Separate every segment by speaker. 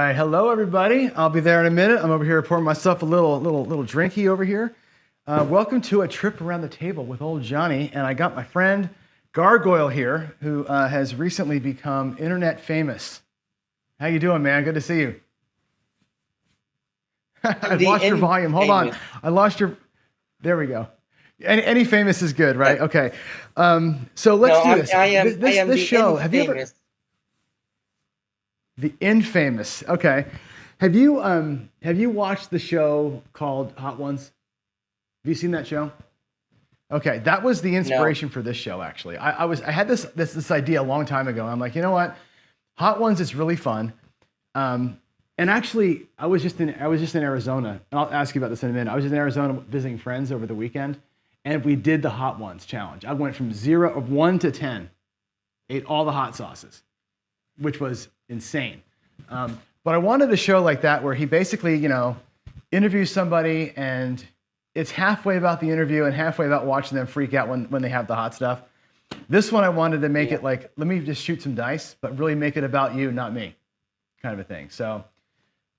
Speaker 1: right, hello everybody. I'll be there in a minute. I'm over here pouring myself a little drinky over here. Welcome to a trip around the table with old Johnny, and I got my friend Gargoil here, who has recently become internet famous. How you doing, man? Good to see you. I lost your volume. Hold on. I lost your. There we go. Any famous is good, right? Okay. So let's do this. This show. Have you ever? The infamous. Okay. Have you watched the show called Hot Ones? Have you seen that show? Okay, that was the inspiration for this show. Actually, I had this idea a long time ago. I'm like, you know what, Hot Ones is really fun. And actually, I was just in Arizona. And I'll ask you about this in a minute. I was in Arizona visiting friends over the weekend, and we did the Hot Ones challenge. I went from 1 to 10, ate all the hot sauces, which was insane. But I wanted a show like that where he basically, interviews somebody, and it's halfway about the interview and halfway about watching them freak out when they have the hot stuff. This one I wanted to make it like, let me just shoot some dice, but really make it about you, not me, kind of a thing. So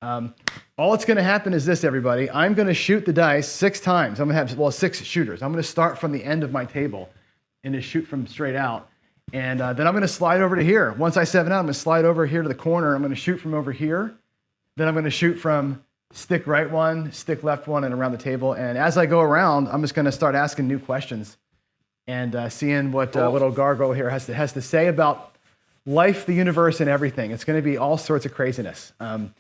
Speaker 1: all that's going to happen is this, everybody. I'm going to shoot the dice 6 times. I'm going to have, 6 shooters. I'm going to start from the end of my table and just shoot from straight out. And then I'm going to slide over to here. Once I 7 out, I'm going to slide over here to the corner. I'm going to shoot from over here. Then I'm going to shoot from stick right one, stick left one, and around the table. And as I go around, I'm just going to start asking new questions and seeing what old Gargoyle here has to say about life, the universe, and everything. It's going to be all sorts of craziness. And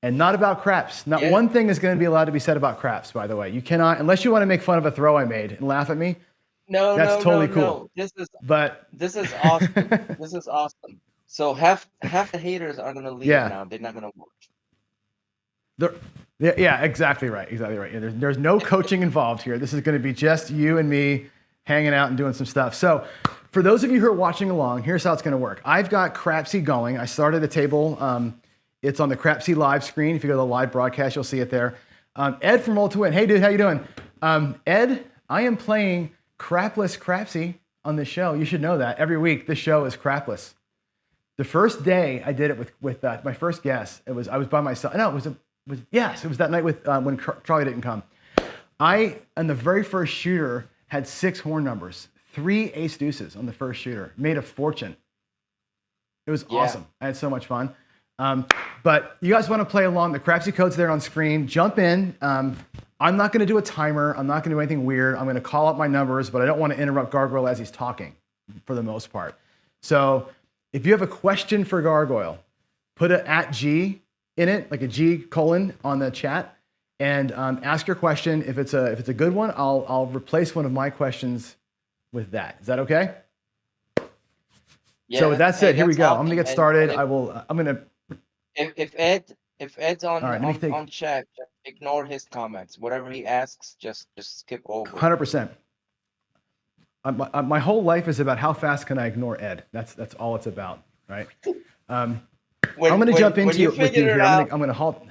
Speaker 1: not about craps. Not one thing is going to be allowed to be said about craps, by the way. You cannot, unless you want to make fun of a throw I made and laugh at me. That's totally cool.
Speaker 2: This is awesome. This is awesome. So half the haters are gonna leave now. They're not gonna watch.
Speaker 1: Yeah, exactly right. Exactly right. Yeah, there's no coaching involved here. This is going to be just you and me hanging out and doing some stuff. So for those of you who are watching along, here's how it's going to work. I've got Crapsee going. I started a table. It's on the Crapsee live screen. If you go to the live broadcast, you'll see it there. Ed from Roll to Win. Hey, dude, how you doing? Ed, I am playing crapless Crapsee on this show. You should know that. Every week, this show is crapless. The first day I did it with my first guest, I was by myself. No, it was that night with when Charlie didn't come. I, on the very first shooter, had 6 horn numbers, 3 ace deuces on the first shooter. Made a fortune. It was awesome. I had so much fun. But you guys want to play along, the Crapsee code's there on screen. Jump in. I'm not going to do a timer. I'm not going to do anything weird. I'm going to call up my numbers, but I don't want to interrupt Gargoyle as he's talking for the most part. So if you have a question for Gargoyle, put an @G in it, like a G colon on the chat, and ask your question. If it's a good one, I'll replace one of my questions with that. Is that okay?
Speaker 2: Yeah.
Speaker 1: So with that said, here we go. I'm going to get started.
Speaker 2: If Ed's on chat, just ignore his comments. Whatever he asks, just skip over.
Speaker 1: 100%. My whole life is about how fast can I ignore Ed. That's all it's about, right? I'm going to jump into it with you here. I'm going to halt.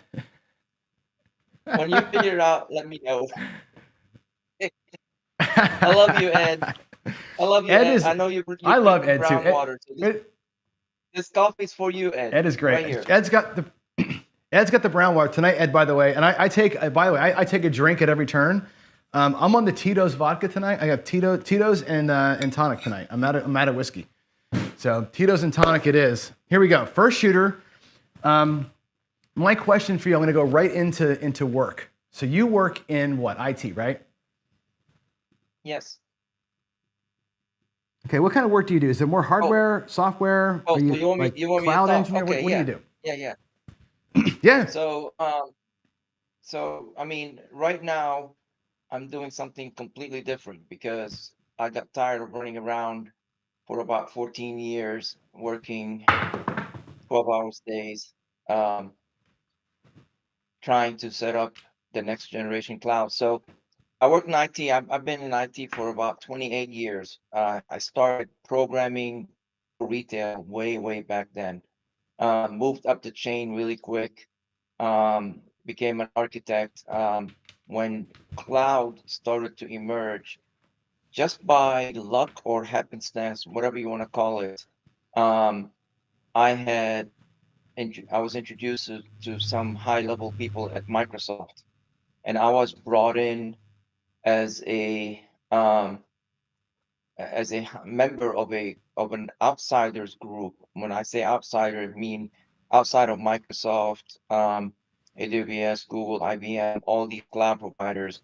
Speaker 2: When you figure it out, let me know. I love you, Ed. I love you, Ed. I know you.
Speaker 1: I love Ed too.
Speaker 2: Water, so this coffee's for you, Ed.
Speaker 1: Ed is great.
Speaker 2: Right here.
Speaker 1: Ed's got the brown water tonight, Ed. By the way, and I take a drink at every turn. I'm on the Tito's vodka tonight. I have Tito's and tonic tonight. I'm out of whiskey, so Tito's and tonic it is. Here we go. First shooter. My question for you. I'm going to go right into work. So you work in what? IT, right?
Speaker 2: Yes.
Speaker 1: Okay, what kind of work do you do? Is it more hardware, software?
Speaker 2: Oh, so you want me
Speaker 1: cloud
Speaker 2: to
Speaker 1: engineer?
Speaker 2: Okay,
Speaker 1: what do you do?
Speaker 2: Yeah.
Speaker 1: Yeah.
Speaker 2: So I mean, right now, I'm doing something completely different because I got tired of running around for about 14 years, working 12-hour days, trying to set up the next generation cloud. So I work in IT. I've been in IT for about 28 years. I started programming for retail way back then. Moved up the chain really quick. Became an architect. When cloud started to emerge, just by luck or happenstance, whatever you want to call it, I had I was introduced to some high level people at Microsoft, and I was brought in as a member of an outsiders group. When I say outsider, I mean outside of Microsoft, AWS, Google, IBM, all these cloud providers,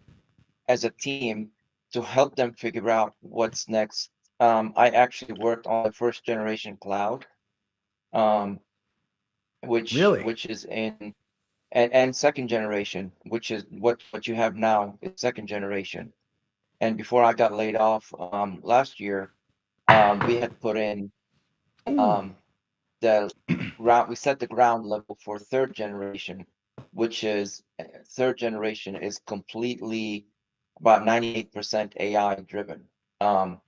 Speaker 2: as a team to help them figure out what's next. I actually worked on the first generation cloud, um,
Speaker 1: Really?
Speaker 2: which is in and second generation, which is what you have now is second generation. And before I got laid off last year, we had put in
Speaker 1: Ooh.
Speaker 2: um, the ground. We set the ground level for third generation, which is third generation is completely about 98% AI driven. Um,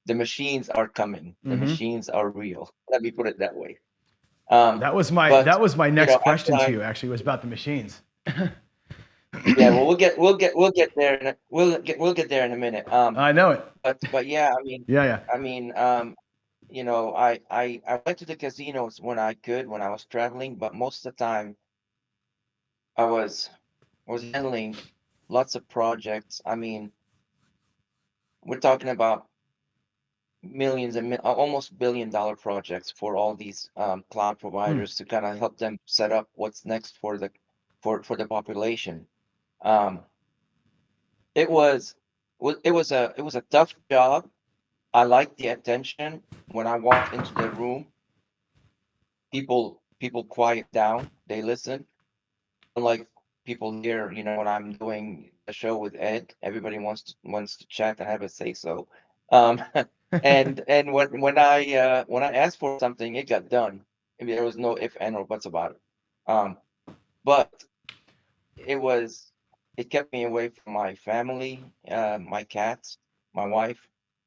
Speaker 2: the machines are coming. The
Speaker 1: Mm-hmm.
Speaker 2: machines are real. Let me put it that way. Um, but
Speaker 1: That was my
Speaker 2: you
Speaker 1: next
Speaker 2: know, after
Speaker 1: question to
Speaker 2: I
Speaker 1: you. Actually, was about the machines.
Speaker 2: yeah, well, we'll get there. We'll get there in a minute.
Speaker 1: I know it.
Speaker 2: But yeah,
Speaker 1: Yeah, yeah.
Speaker 2: I mean, I went to the casinos when I could, when I was traveling, but most of the time I was handling lots of projects. I mean, we're talking about millions and almost $1 billion projects for all these cloud
Speaker 1: Hmm.
Speaker 2: providers to kind of help them set up what's next for the population. Um, it was it was a tough job. I liked the attention. When I walked into the room, people quiet down, they listen. Unlike people here, when I'm doing a show with Ed, everybody wants to chat and have a say so. Um, and when I asked for something, it got done. I mean, there was no if and or buts about it. But it was it kept me away from my family, my cats, my wife.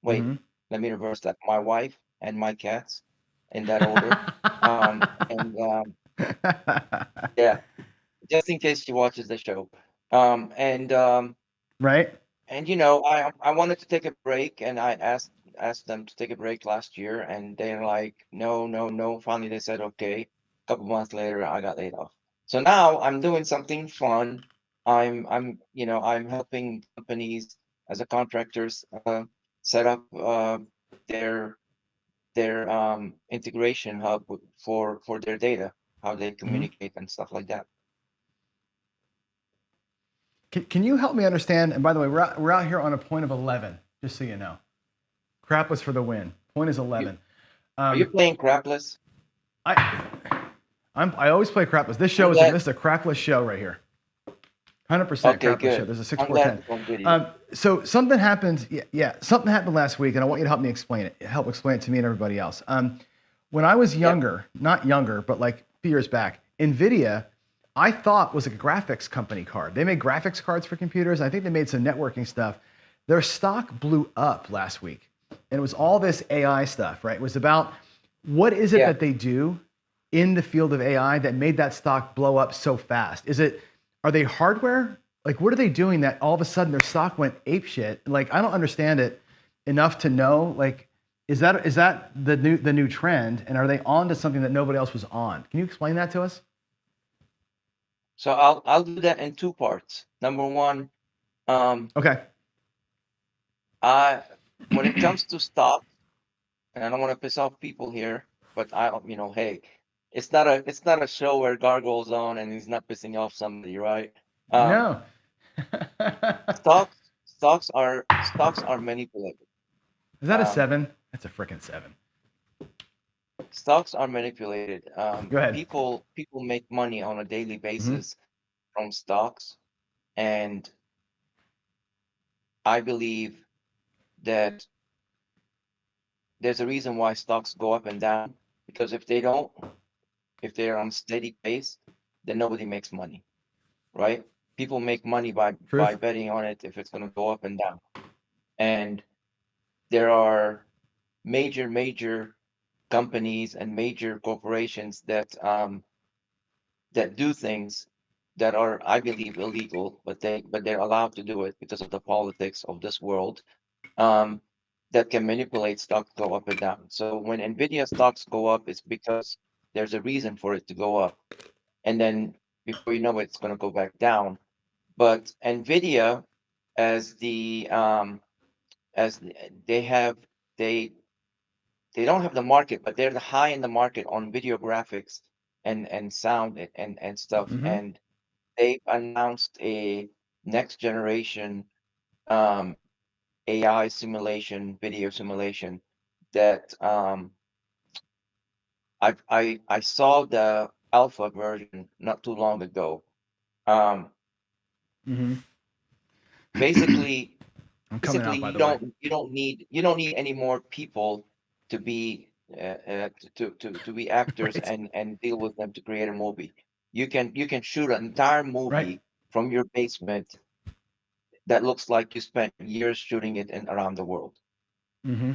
Speaker 2: Wait,
Speaker 1: Mm-hmm.
Speaker 2: let me reverse that. My wife and my cats, in that order. And yeah, just in case she watches the show. Um, and um,
Speaker 1: Right.
Speaker 2: and I wanted to take a break, and I asked them to take a break last year, and they're like, no, no, no. Finally, they said okay. A couple months later, I got laid off. So now I'm doing something fun. I'm helping companies as a contractors set up their integration hub for their data, how they
Speaker 1: Mm-hmm.
Speaker 2: communicate and stuff like that.
Speaker 1: Can you help me understand? And by the way, we're out here on a point of 11, just so you know. Crapless for the win. Point is
Speaker 2: You,
Speaker 1: 11.
Speaker 2: are you
Speaker 1: Um,
Speaker 2: playing crapless?
Speaker 1: I I always play crapless. This
Speaker 2: I'm
Speaker 1: show is
Speaker 2: glad.
Speaker 1: this is a crapless show right here. 100%
Speaker 2: Okay,
Speaker 1: crapless show.
Speaker 2: good.
Speaker 1: There's a six
Speaker 2: I'm
Speaker 1: four
Speaker 2: glad
Speaker 1: ten.
Speaker 2: it's on video.
Speaker 1: So something happened. Yeah, something happened last week, and I want you to help me explain it. Help explain it to me and everybody else. When I was
Speaker 2: Yep.
Speaker 1: younger, not younger, but like a few years back, Nvidia, I thought was a graphics company card. They made graphics cards for computers. I think they made some networking stuff. Their stock blew up last week, and it was all this AI stuff. Right? It was about what is it
Speaker 2: Yeah.
Speaker 1: that they do in the field of AI that made that stock blow up so fast? Are they hardware? Like, what are they doing that all of a sudden their stock went ape shit? Like, I don't understand it enough to know. Like, is that the new trend? And are they on to something that nobody else was on? Can you explain that to us?
Speaker 2: So I'll do that in two parts. Number one, um,
Speaker 1: Okay.
Speaker 2: I when it comes to stock, and I don't want to piss off people here, but hey, it's not a show where Gargoyle's on and he's not pissing off somebody, right? Um,
Speaker 1: No.
Speaker 2: stocks are manipulated.
Speaker 1: Is that a
Speaker 2: Um,
Speaker 1: seven? That's a freaking seven.
Speaker 2: stocks are manipulated.
Speaker 1: Go ahead.
Speaker 2: People make money on a daily
Speaker 1: Hmm.
Speaker 2: basis from stocks, and I believe that there's a reason why stocks go up and down, because if they're on steady pace, then nobody makes money, right? People make money by
Speaker 1: Truth.
Speaker 2: betting on it if it's going to go up and down. And there are major companies and major corporations that do things that are, I believe, illegal, but they're allowed to do it because of the politics of this world. Um, that can manipulate stocks go up and down. So when Nvidia stocks go up, it's because there's a reason for it to go up, and then before you know it, it's going to go back down. But Nvidia, as the as the- they have they they don't have the market, but they're the high in the market on video graphics and sound and stuff.
Speaker 1: Mm-hmm.
Speaker 2: And they've announced a next generation um, AI simulation, video simulation that I saw the alpha version not too long ago. Um,
Speaker 1: Mm-hmm.
Speaker 2: basically,
Speaker 1: I'm coming
Speaker 2: basically
Speaker 1: out, by the way.
Speaker 2: you don't need any more people to be to be actors
Speaker 1: Right.
Speaker 2: and deal with them to create a movie. You can shoot an entire
Speaker 1: Right.
Speaker 2: movie from your basement that looks like you spent years shooting it in around the world.
Speaker 1: Mm-hmm.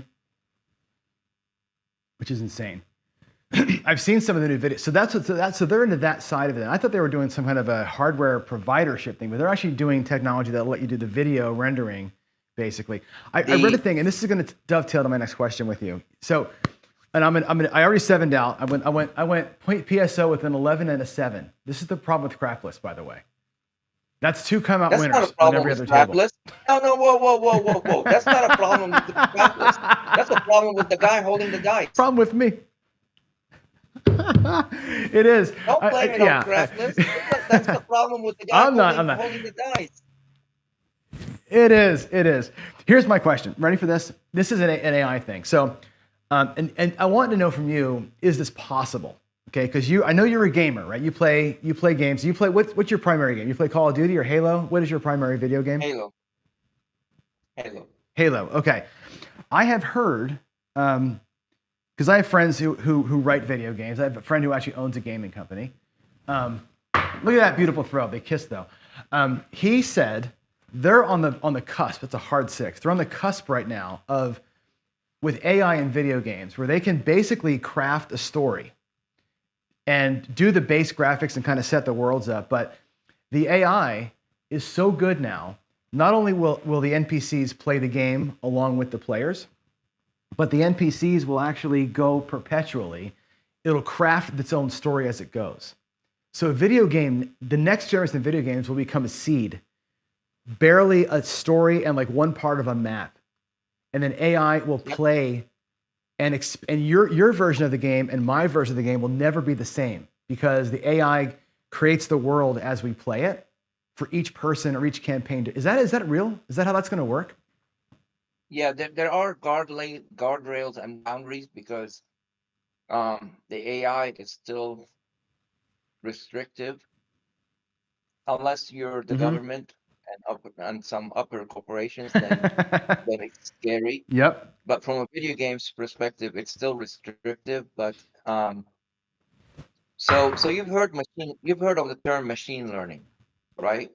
Speaker 1: Which is insane. I've seen some of the new videos. So they're into that side of it. I thought they were doing some kind of a hardware providership thing, but they're actually doing technology that'll let you do the video rendering, basically. I read a
Speaker 2: The
Speaker 1: thing, and this is going to dovetail to my next question with you. So, and I already sevened out. I went point PSO with an 11 and a 7. This is the problem with Crapless, by the way. That's 2 come out
Speaker 2: That's not a
Speaker 1: winners on
Speaker 2: problem
Speaker 1: every
Speaker 2: with
Speaker 1: other table.
Speaker 2: strapless. No, no, whoa. That's not a problem with the strapless. That's a problem with the guy holding the dice.
Speaker 1: Problem with me. It is.
Speaker 2: Don't blame it on
Speaker 1: Yeah.
Speaker 2: crapless. That's the problem with the guy
Speaker 1: I'm not.
Speaker 2: holding the dice.
Speaker 1: It is. It is. Here's my question. Ready for this? This is an AI thing. So, and I want to know from you: is this possible? Okay, because I know you're a gamer, right? You play games. You play what's your primary game? You play Call of Duty or Halo? What is your primary video game?
Speaker 2: Halo. Halo.
Speaker 1: Halo. Okay, I have heard because I have friends who write video games. I have a friend who actually owns a gaming company. Look at that beautiful throw. They kissed though. He said they're on the cusp. It's a hard 6. They're on the cusp right now of with AI in video games where they can basically craft a story and do the base graphics and kind of set the worlds up. But the AI is so good now. Not only will the NPCs play the game along with the players, but the NPCs will actually go perpetually. It'll craft its own story as it goes. So a video game, the next generation of video games will become a seed, barely a story and like one part of a map. And then AI will play and your version of the game and my version of the game will never be the same because the AI creates the world as we play it for each person or each campaign. Is that real? Is that how that's going to work?
Speaker 2: Yeah, there are guardrails and boundaries because the AI is still restrictive unless you're the
Speaker 1: Mm-hmm.
Speaker 2: government and some upper corporations, then it's scary.
Speaker 1: Yep.
Speaker 2: But from a video games perspective, it's still restrictive. But so you've heard of the term machine learning, right?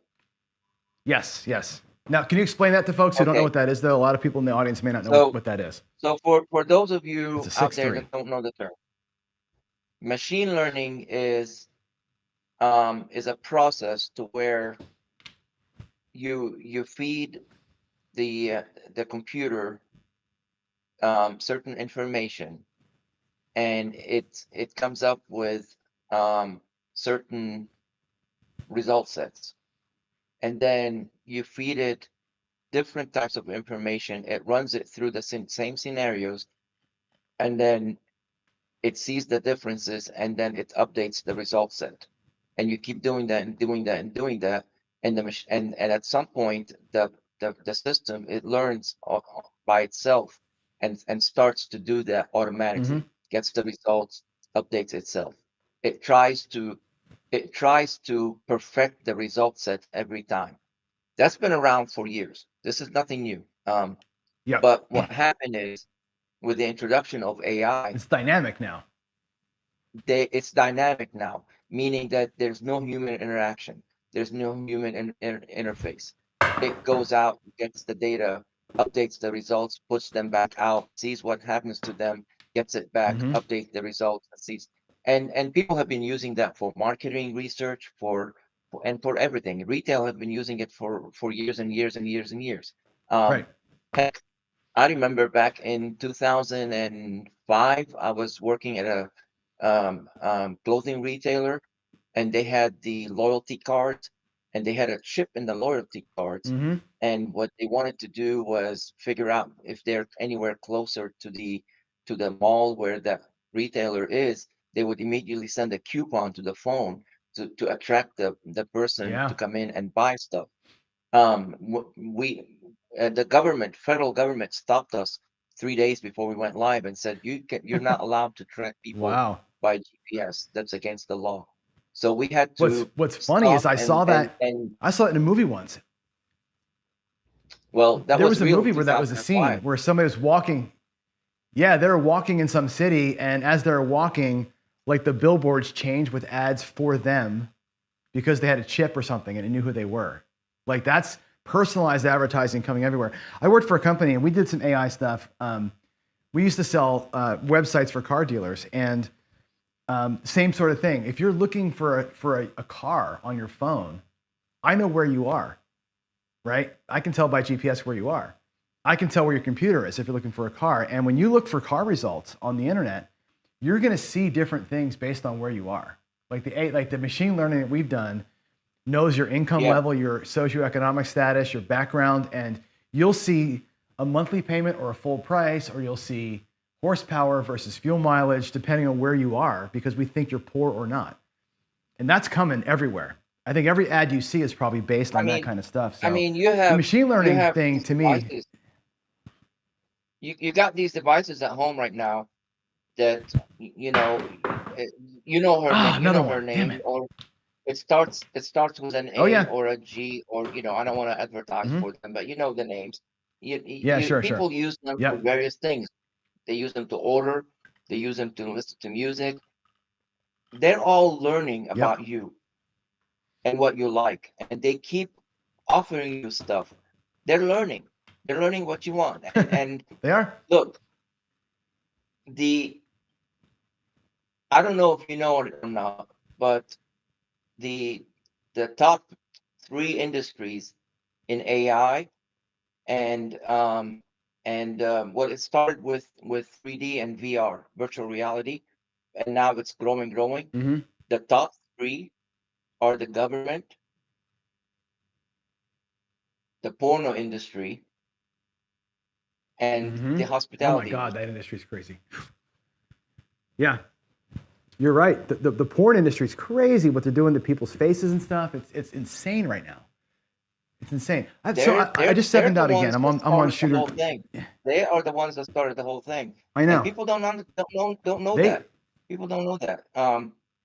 Speaker 1: Yes. Yes. Now, can you explain that to folks who don't know
Speaker 2: Okay.
Speaker 1: what that is, though? A lot of people in the audience may not know
Speaker 2: So
Speaker 1: what that is.
Speaker 2: so for those of
Speaker 1: It's a
Speaker 2: you out there
Speaker 1: 6-3.
Speaker 2: that don't know the term, machine learning is a process to where you feed the computer certain information, and it comes up with certain result sets, and then you feed it different types of information. It runs it through the same scenarios, and then it sees the differences, and then it updates the result set. And you keep doing that and doing that and doing that, and and at some point the system, it learns by itself and starts to do that
Speaker 1: Mm-hmm.
Speaker 2: automatically, gets the results, updates itself. It tries to perfect the result set every time. That's been around for years. This is nothing new.
Speaker 1: Yep.
Speaker 2: But what happened is, with the introduction of AI,
Speaker 1: It's dynamic now.
Speaker 2: it's dynamic now, meaning that there's no human interaction. There's no human interface. It goes out, gets the data, updates the results, puts them back out, sees what happens to them, gets it back,
Speaker 1: Mm-hmm.
Speaker 2: updates the results, and sees. And people have been using that for marketing research, and for everything. Retail have been using it for years and years and years and years.
Speaker 1: Right.
Speaker 2: Heck, I remember back in 2005, I was working at clothing retailer, and they had the loyalty cards, and they had a chip in the loyalty cards.
Speaker 1: Mm-hmm.
Speaker 2: And what they wanted to do was figure out if they're anywhere closer to the mall where the retailer is, they would immediately send a coupon to the phone to attract the person to
Speaker 1: Yeah.
Speaker 2: come in and buy stuff. We the federal government stopped us 3 days before we went live and said you're not allowed to track people
Speaker 1: Wow.
Speaker 2: by GPS. That's against the law. So we had
Speaker 1: What's
Speaker 2: to
Speaker 1: What's funny is
Speaker 2: stop and
Speaker 1: I saw it in a movie once.
Speaker 2: well, that
Speaker 1: There
Speaker 2: was
Speaker 1: was a
Speaker 2: real in
Speaker 1: movie where that was a scene
Speaker 2: 2005.
Speaker 1: where somebody was walking. Yeah, they were walking in some city, and as they're walking, like the billboards changed with ads for them because they had a chip or something and it knew who they were. Like that's personalized advertising coming everywhere. I worked for a company and we did some AI stuff. We used to sell websites for car dealers, and same sort of thing. If you're looking for a car on your phone, I know where you are, right? I can tell by GPS where you are. I can tell where your computer is if you're looking for a car. And when you look for car results on the internet, you're going to see different things based on where you are. Like the machine learning that we've done knows your income
Speaker 2: Yeah.
Speaker 1: level, your socioeconomic status, your background, and you'll see a monthly payment or a full price, or you'll see horsepower versus fuel mileage, depending on where you are, because we think you're poor or not. And that's coming everywhere. I think every ad you see is probably based on that kind of stuff. So
Speaker 2: You
Speaker 1: the machine learning
Speaker 2: have
Speaker 1: thing
Speaker 2: these
Speaker 1: to me,
Speaker 2: devices. You got these devices at home right now that her name,
Speaker 1: another
Speaker 2: her
Speaker 1: one, damn
Speaker 2: name,
Speaker 1: it.
Speaker 2: or it starts with an
Speaker 1: Oh
Speaker 2: A
Speaker 1: yeah.
Speaker 2: or a G, or I don't want to advertise
Speaker 1: Mm-hmm.
Speaker 2: for them, but you know the names.
Speaker 1: Yeah, sure, sure.
Speaker 2: People use them for
Speaker 1: Yep.
Speaker 2: various things. They use them to order. They use them to listen to music. They're all learning
Speaker 1: Yep.
Speaker 2: about you and what you like, and they keep offering you stuff. They're learning. They're learning what you want. And
Speaker 1: They are.
Speaker 2: look, the I don't know if you know it or not, but the top three industries in AI, and it started with 3D and VR, virtual reality, and now it's growing.
Speaker 1: Mm-hmm.
Speaker 2: The top three are the government, the porno industry, and
Speaker 1: Mm-hmm.
Speaker 2: the
Speaker 1: Oh my
Speaker 2: hospitality
Speaker 1: God,
Speaker 2: industry.
Speaker 1: that industry's crazy. Yeah, you're right. The porn industry is crazy what they're doing to people's faces and stuff. It's insane right now. It's insane. I just
Speaker 2: They're
Speaker 1: stepped
Speaker 2: the
Speaker 1: out again.
Speaker 2: ones
Speaker 1: I'm
Speaker 2: that
Speaker 1: on
Speaker 2: started the
Speaker 1: shooter.
Speaker 2: whole thing. They are the ones that started the whole thing,
Speaker 1: I
Speaker 2: and
Speaker 1: know.
Speaker 2: people don't know
Speaker 1: They
Speaker 2: that. People don't know that.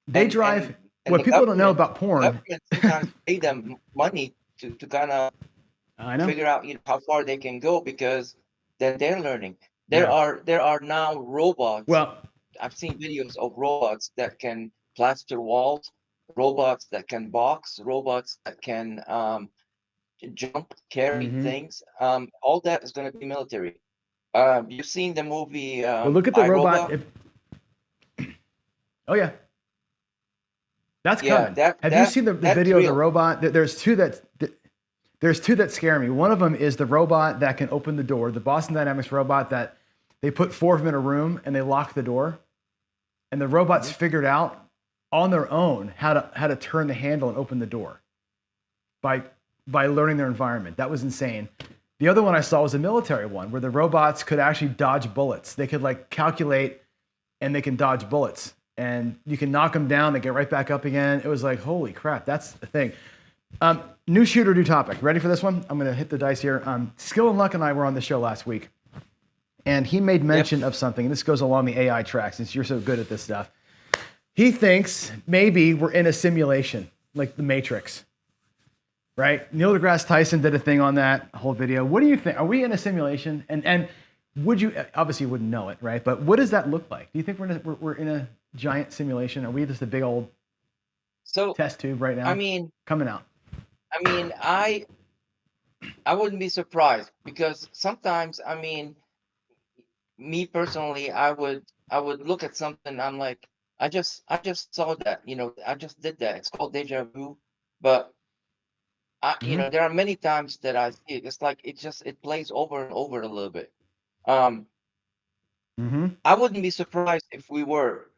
Speaker 1: they
Speaker 2: And
Speaker 1: drive
Speaker 2: and and
Speaker 1: what
Speaker 2: the
Speaker 1: people don't know
Speaker 2: government
Speaker 1: about porn.
Speaker 2: sometimes pay them money to kind of
Speaker 1: I know.
Speaker 2: figure out how far they can go, because then they're learning. There
Speaker 1: Yeah.
Speaker 2: are now robots.
Speaker 1: Well.
Speaker 2: I've seen videos of robots that can plaster walls, robots that can box, robots that can jump, carry
Speaker 1: Mm-hmm.
Speaker 2: things. All that is going to be military. You've seen the movie
Speaker 1: Well, look at the robot.
Speaker 2: iRobot?
Speaker 1: Oh yeah, that's
Speaker 2: Yeah,
Speaker 1: coming.
Speaker 2: that
Speaker 1: Have you
Speaker 2: that
Speaker 1: seen the
Speaker 2: that's
Speaker 1: video of the
Speaker 2: real.
Speaker 1: robot? There's two that scare me. One of them is the robot that can open the door, the Boston Dynamics robot that they put four of them in a room and they lock the door, and the robots
Speaker 2: Mhm.
Speaker 1: figured out on their own how to turn the handle and open the door by learning their environment. That was insane. The other one I saw was a military one where the robots could actually dodge bullets. They could like calculate and they can dodge bullets, and you can knock them down, they get right back up again. It was like, holy crap, that's the thing. New shooter, new topic. Ready for this one? I'm going to hit the dice here. Skill and Luck and I were on the show last week, and he made mention of something, and this goes along the AI track since you're so good at this stuff. He thinks maybe we're in a simulation, like the Matrix, right? Neil deGrasse Tyson did a thing on that whole video. What do you think? Are we in a simulation? And would you, obviously you wouldn't know it, right? But what does that look like? Do you think we're in a giant simulation? Are we just a big old
Speaker 2: So
Speaker 1: test tube right
Speaker 2: I
Speaker 1: now
Speaker 2: mean,
Speaker 1: coming out?
Speaker 2: I mean, I wouldn't be surprised, because sometimes, me personally, I would look at something. I'm like, I just saw that. I just did that. It's called deja vu. But
Speaker 1: Mm-hmm.
Speaker 2: there are many times that I see it. It's like it plays over and over a little bit. Um,
Speaker 1: Mm-hmm.
Speaker 2: I wouldn't be surprised if we were.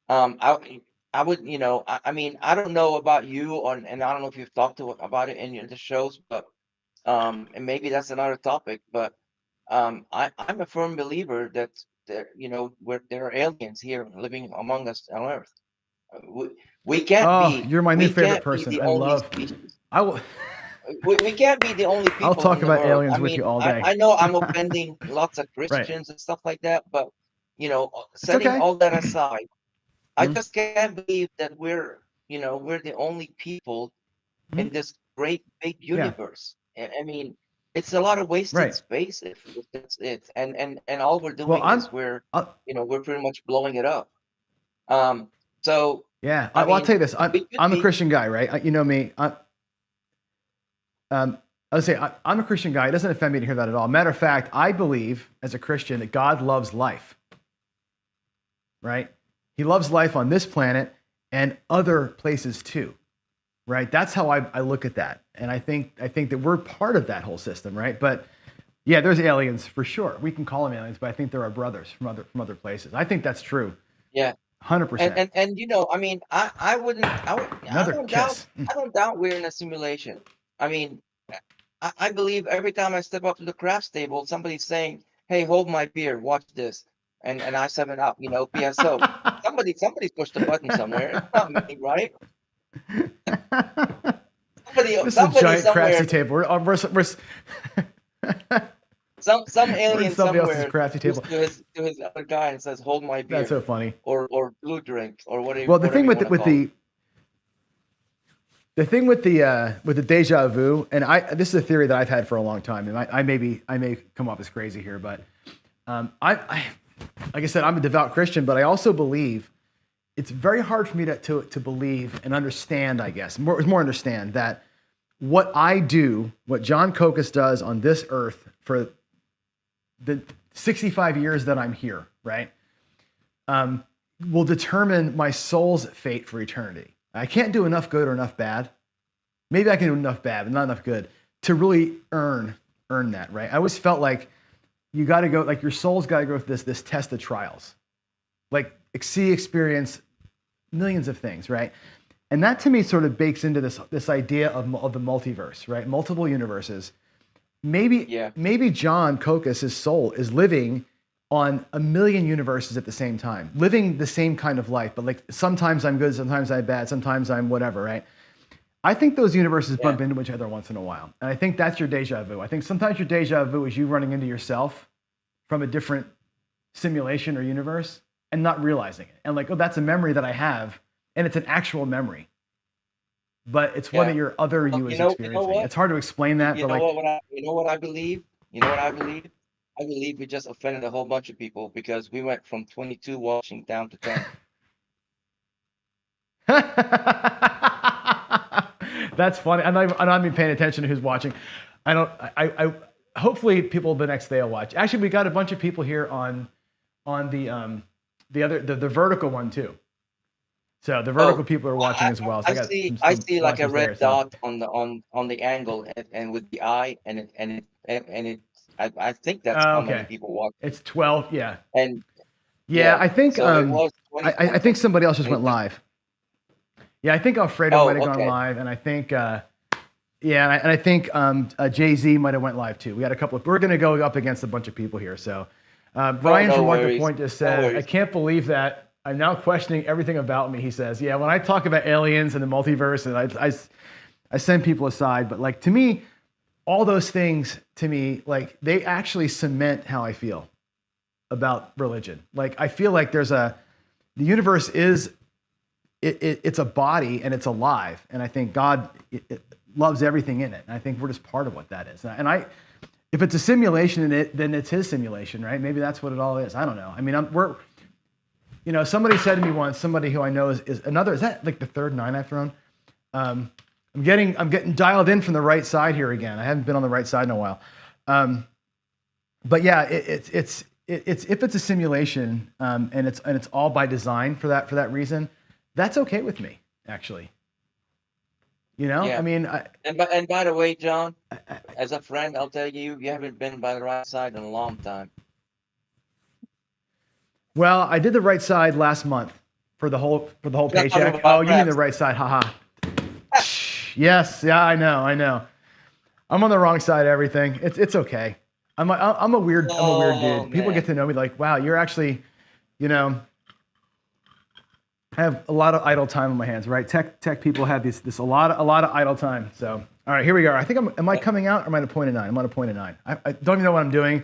Speaker 2: I would, I mean, I don't know about you, and I don't know if you've talked about it in the shows, but and maybe that's another topic, but I'm a firm believer that where there are aliens here living among us on Earth. Uh, We, we can't
Speaker 1: Oh,
Speaker 2: be
Speaker 1: you're my new
Speaker 2: we
Speaker 1: favorite
Speaker 2: can't be
Speaker 1: person.
Speaker 2: the
Speaker 1: I
Speaker 2: only
Speaker 1: love.
Speaker 2: species.
Speaker 1: I will.
Speaker 2: We can't be the only
Speaker 1: I'll
Speaker 2: people
Speaker 1: talk
Speaker 2: on the
Speaker 1: about
Speaker 2: earth. I
Speaker 1: aliens with you
Speaker 2: mean,
Speaker 1: all
Speaker 2: I,
Speaker 1: day.
Speaker 2: I know I'm offending lots of
Speaker 1: Right.
Speaker 2: Christians and stuff like that, but
Speaker 1: It's
Speaker 2: setting
Speaker 1: okay.
Speaker 2: all that aside, I
Speaker 1: Mm,
Speaker 2: just can't believe that we're the only people
Speaker 1: mm,
Speaker 2: in this great big
Speaker 1: yeah.
Speaker 2: universe. I mean, it's a lot of wasted
Speaker 1: Right.
Speaker 2: space if that's it. And all we're
Speaker 1: Well,
Speaker 2: doing is
Speaker 1: uh,
Speaker 2: we're pretty much blowing it up. Um, so
Speaker 1: yeah.
Speaker 2: I
Speaker 1: Well, I'll
Speaker 2: mean,
Speaker 1: tell you this.
Speaker 2: we could
Speaker 1: I'm a
Speaker 2: be,
Speaker 1: Christian guy, right? You know me. I would say I'm a Christian guy. It doesn't offend me to hear that at all. Matter of fact, I believe as a Christian that God loves life, right? He loves life on this planet and other places too, right? That's how I look at that. And I think that we're part of that whole system, right? But yeah, there's aliens for sure. We can call them aliens, but I think they're our brothers from other places. I think that's true.
Speaker 2: yeah. And
Speaker 1: 100%.
Speaker 2: and and I mean,
Speaker 1: Another kiss.
Speaker 2: I don't doubt we're in a simulation. I mean, I believe every time I step up to the craps table, somebody's saying, "Hey, hold my beer, watch this," and I 7 up, PSO. Somebody pushed the button somewhere. It's not me, right?
Speaker 1: This is a
Speaker 2: Somebody
Speaker 1: giant
Speaker 2: somewhere,
Speaker 1: crapsy table.
Speaker 2: some
Speaker 1: We're in
Speaker 2: alien
Speaker 1: somebody else's
Speaker 2: somewhere
Speaker 1: crafty
Speaker 2: goes
Speaker 1: table.
Speaker 2: to his other guy and says, "Hold my
Speaker 1: That's
Speaker 2: beer,"
Speaker 1: so funny.
Speaker 2: or blue drink, or
Speaker 1: Well,
Speaker 2: whatever you want to call it.
Speaker 1: the thing with the deja vu, and this is a theory that I've had for a long time, and I may come off as crazy here, but I like I said, I'm a devout Christian, but I also believe it's very hard for me to believe and understand, I guess, more understand that what I do, what John Kokos does on this earth for the 65 years that I'm here, right, will determine my soul's fate for eternity. I can't do enough good or enough bad. Maybe I can do enough bad, but not enough good to really earn that, right? I always felt like you got to go, like your soul's got to go through this test of trials, like experience millions of things, right? And that to me sort of bakes into this idea of the multiverse, right? Multiple universes.
Speaker 2: Yeah,
Speaker 1: Maybe John Kokos' soul is living on a million universes at the same time, living the same kind of life, but like sometimes I'm good, sometimes I'm bad, sometimes I'm whatever, right? I think those universes
Speaker 2: yeah,
Speaker 1: bump into each other once in a while. And I think that's your deja vu. I think sometimes your deja vu is you running into yourself from a different simulation or universe and not realizing it. And like, oh, that's a memory that I have, and it's an actual memory. But it's one
Speaker 2: yeah.
Speaker 1: that your other
Speaker 2: Well,
Speaker 1: you is
Speaker 2: you know
Speaker 1: experiencing.
Speaker 2: what?
Speaker 1: It's hard to explain that,
Speaker 2: You
Speaker 1: but
Speaker 2: know
Speaker 1: like,
Speaker 2: what I believe? You know what I believe? I believe we just offended a whole bunch of people because we went from 22 watching down to 10.
Speaker 1: that's funny. I'm not even paying attention to who's watching. I don't. Hopefully, people the next day will watch. Actually, we got a bunch of people here on the vertical one too. So the vertical
Speaker 2: Oh,
Speaker 1: people are watching as well. So I got
Speaker 2: I
Speaker 1: some
Speaker 2: see like a
Speaker 1: watchers there.
Speaker 2: red
Speaker 1: So
Speaker 2: dot on the angle and with the eye and it I think that's how many
Speaker 1: okay,
Speaker 2: people watch.
Speaker 1: it's 12. Yeah,
Speaker 2: And
Speaker 1: yeah.
Speaker 2: yeah,
Speaker 1: I think
Speaker 2: so it was 20
Speaker 1: I think
Speaker 2: something,
Speaker 1: somebody else just went
Speaker 2: 22.
Speaker 1: live. Yeah, I think Alfredo might
Speaker 2: Oh,
Speaker 1: have gone
Speaker 2: okay.
Speaker 1: live, and I think yeah, and I think Jay Z might have went live too. We got a couple. We're going to go up against a bunch of people here. So
Speaker 2: Oh,
Speaker 1: Brian
Speaker 2: no
Speaker 1: from What the
Speaker 2: worries.
Speaker 1: Point just
Speaker 2: No
Speaker 1: says, I
Speaker 2: worries.
Speaker 1: can't believe that I'm now questioning everything about me. He says, yeah, when I talk about aliens and the multiverse, and I send people aside, but like to me, all those things to me, like they actually cement how I feel about religion. Like I feel like the universe is it's a body and it's alive, and I think God it loves everything in it, and I think we're just part of what that is. And if it's a simulation, then it's His simulation, right? Maybe that's what it all is. I don't know. I mean, somebody said to me once, somebody who I know is another. Is that like the third 9 I've thrown? I'm getting dialed in from the right side here again. I haven't been on the right side in a while. But yeah, it's if it's a simulation and it's all by design for that reason, that's okay with me actually. I
Speaker 2: Yeah.
Speaker 1: mean,
Speaker 2: And by the way, John, as a friend, I'll tell you, you haven't been by the right side in a long time.
Speaker 1: well, I did the right side last month. for the whole
Speaker 2: You're not talking
Speaker 1: paycheck. Oh,
Speaker 2: about
Speaker 1: you mean the
Speaker 2: Crapsee.
Speaker 1: right side? Haha. Yes, yeah, I know. I'm on the wrong side of everything. It's okay. I'm a weird
Speaker 2: Oh
Speaker 1: dude. People
Speaker 2: man.
Speaker 1: get to know me like, wow, you're actually, you know, I have a lot of idle time on my hands, right? Tech people have this a lot of idle time. So, all right, here we go. I think am I coming out or am I at a point of 9? I'm on a point of 9. I don't even know what I'm doing.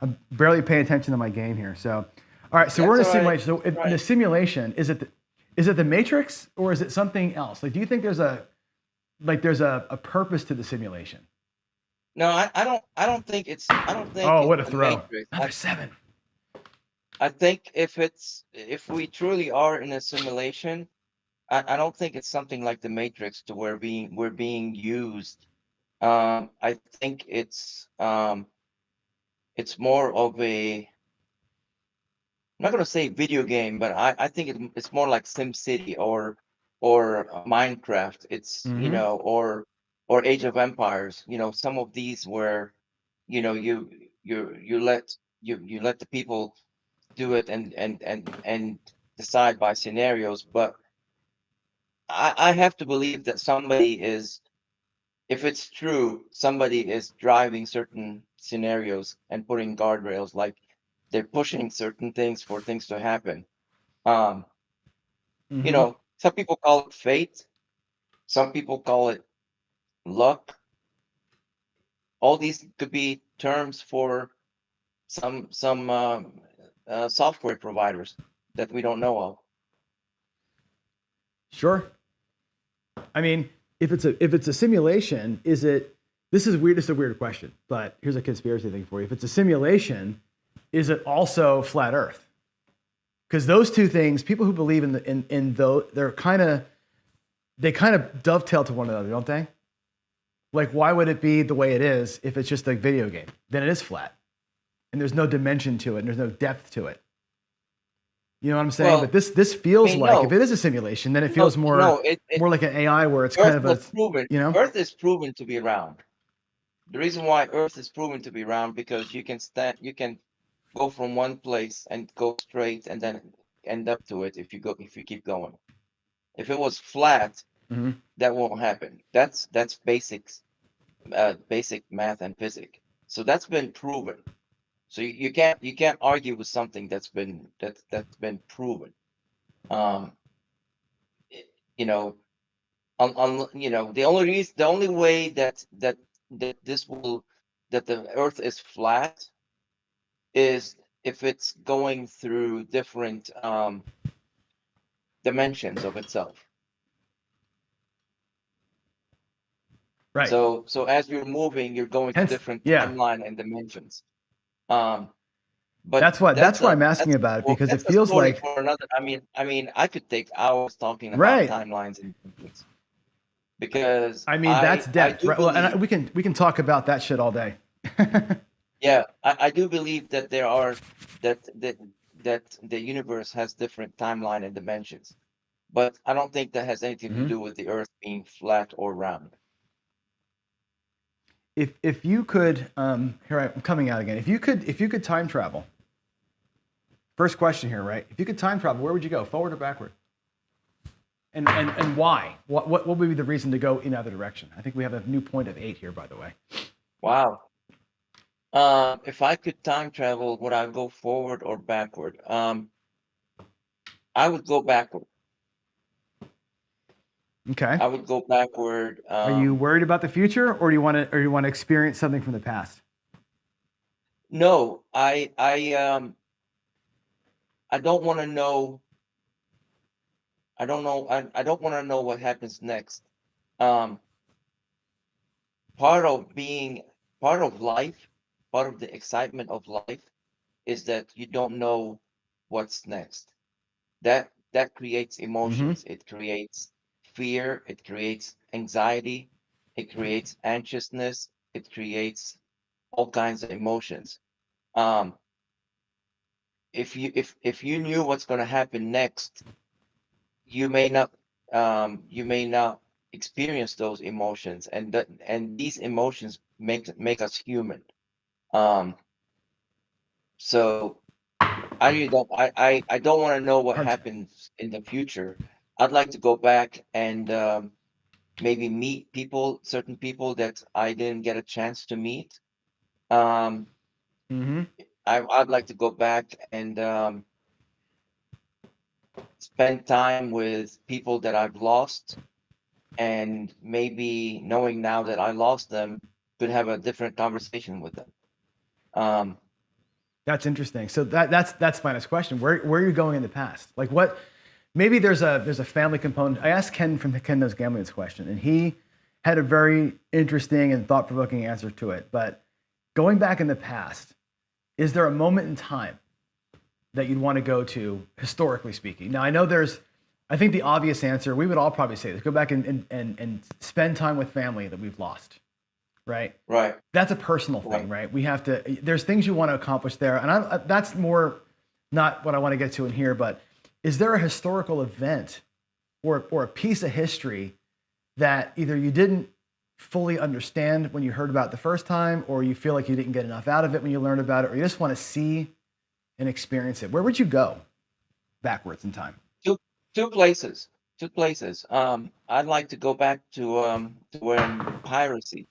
Speaker 1: I'm barely paying attention to my game here. So, all right, so we're in a
Speaker 2: That's all right.
Speaker 1: simulation. So in the simulation, is it the Matrix or is it something else? Like, do you think there's a purpose to the simulation?
Speaker 2: No, I don't think it's
Speaker 1: Oh, what a
Speaker 2: the
Speaker 1: throw!
Speaker 2: Matrix.
Speaker 1: Another 7.
Speaker 2: I think if we truly are in a simulation, I don't think it's something like the Matrix to where we're being used. I think it's more of a, I'm not gonna say video game, but I think it's more like SimCity or Minecraft. It's
Speaker 1: Mm-hmm.
Speaker 2: or Age of Empires. Some of these where you let you let the people do it and decide by scenarios. But I have to believe that somebody is, if it's true, somebody is driving certain scenarios and putting guardrails, like they're pushing certain things for things to happen. Um,
Speaker 1: Mm-hmm.
Speaker 2: some people call it fate, some people call it luck. All these could be terms for some software providers that we don't know of.
Speaker 1: Sure. I mean, if it's a simulation, is it? This is weird. This is a weird question, but here's a conspiracy thing for you. If it's a simulation, is it also flat Earth? Because those two things, people who believe in those, they kind of dovetail to one another, don't they? Like, why would it be the way it is if it's just a video game? Then it is flat, and there's no dimension to it, and there's no depth to it. You know what I'm saying?
Speaker 2: Well,
Speaker 1: But this
Speaker 2: I
Speaker 1: feels
Speaker 2: mean,
Speaker 1: like if
Speaker 2: no,
Speaker 1: it is a simulation, then it
Speaker 2: no,
Speaker 1: feels
Speaker 2: no.
Speaker 1: more like an AI where it's kind
Speaker 2: Earth
Speaker 1: of
Speaker 2: was proven.
Speaker 1: you know.
Speaker 2: Earth is proven to be round. The reason why Earth is proven to be round, because you can go from one place and go straight and then end up to it if you keep going. If it was flat,
Speaker 1: Mm-hmm.
Speaker 2: that won't happen. That's basic math and physics. So that's been proven. So you can't argue with something that's been proven. Um, it- you know, the only way that this will that the Earth is flat is if it's going through different dimensions of itself.
Speaker 1: Right.
Speaker 2: So as you're moving, you're going to
Speaker 1: Hence,
Speaker 2: different
Speaker 1: yeah.
Speaker 2: timeline and dimensions. Um, but
Speaker 1: That's why I'm asking about it because it
Speaker 2: that's a
Speaker 1: feels
Speaker 2: story
Speaker 1: like
Speaker 2: for another. I mean, I could take hours talking about
Speaker 1: right.
Speaker 2: timelines and dimensions, because
Speaker 1: I mean, that's
Speaker 2: I
Speaker 1: depth,
Speaker 2: do
Speaker 1: right? Well, and
Speaker 2: believe,
Speaker 1: we can talk about that shit all day.
Speaker 2: yeah, I do believe that there are that that that the universe has different timeline and dimensions, but I don't think that has anything to
Speaker 1: Mhm.
Speaker 2: do with the Earth being flat or round.
Speaker 1: If you could, here I'm coming out again. If you could time travel, first question here, right? If you could time travel, where would you go, forward or backward? And why? What would be the reason to go in either direction? I think we have a new point of 8 here, by the way.
Speaker 2: Wow. If I could time travel, would I go forward or backward? I would go backward.
Speaker 1: Okay.
Speaker 2: I would go backward.
Speaker 1: Are you worried about the future, or do you want to experience something from the past?
Speaker 2: No, I don't want to know. I don't know. I don't want to know what happens next. Um, part of being part of life, part of the excitement of life is that you don't know what's next. That creates
Speaker 1: Mm-hmm.
Speaker 2: emotions. It creates fear. It creates anxiety. It creates anxiousness. It creates all kinds of emotions. Um, if you knew what's going to happen next, you may not you may not experience those emotions, and these emotions make us human. Um, so I really don't. I don't want to know what
Speaker 1: Hard to.
Speaker 2: happens in the future. I'd like to go back and maybe meet people, certain people that I didn't get a chance to meet. Um,
Speaker 1: Mm-hmm.
Speaker 2: I'd like to go back and spend time with people that I've lost, and maybe knowing now that I lost them, could have a different conversation with them. Um,
Speaker 1: That's interesting. So that's my next question. Where are you going in the past? Like what? Maybe there's a family component. I asked Ken from Ken Knows Gambling this question, and he had a very interesting and thought provoking answer to it. But going back in the past, is there a moment in time that you'd want to go to, historically speaking? Now I know I think the obvious answer, we would all probably say this: go back and spend time with family that we've lost. Right?
Speaker 2: right,
Speaker 1: That's a personal thing, right? We have to. There's things you want to accomplish there, and that's more not what I want to get to in here. But is there a historical event or a piece of history that either you didn't fully understand when you heard about it the first time, or you feel like you didn't get enough out of it when you learned about it, or you just want to see and experience it? Where would you go backwards in time?
Speaker 2: two two places, two places. I'd like to go back to when piracy,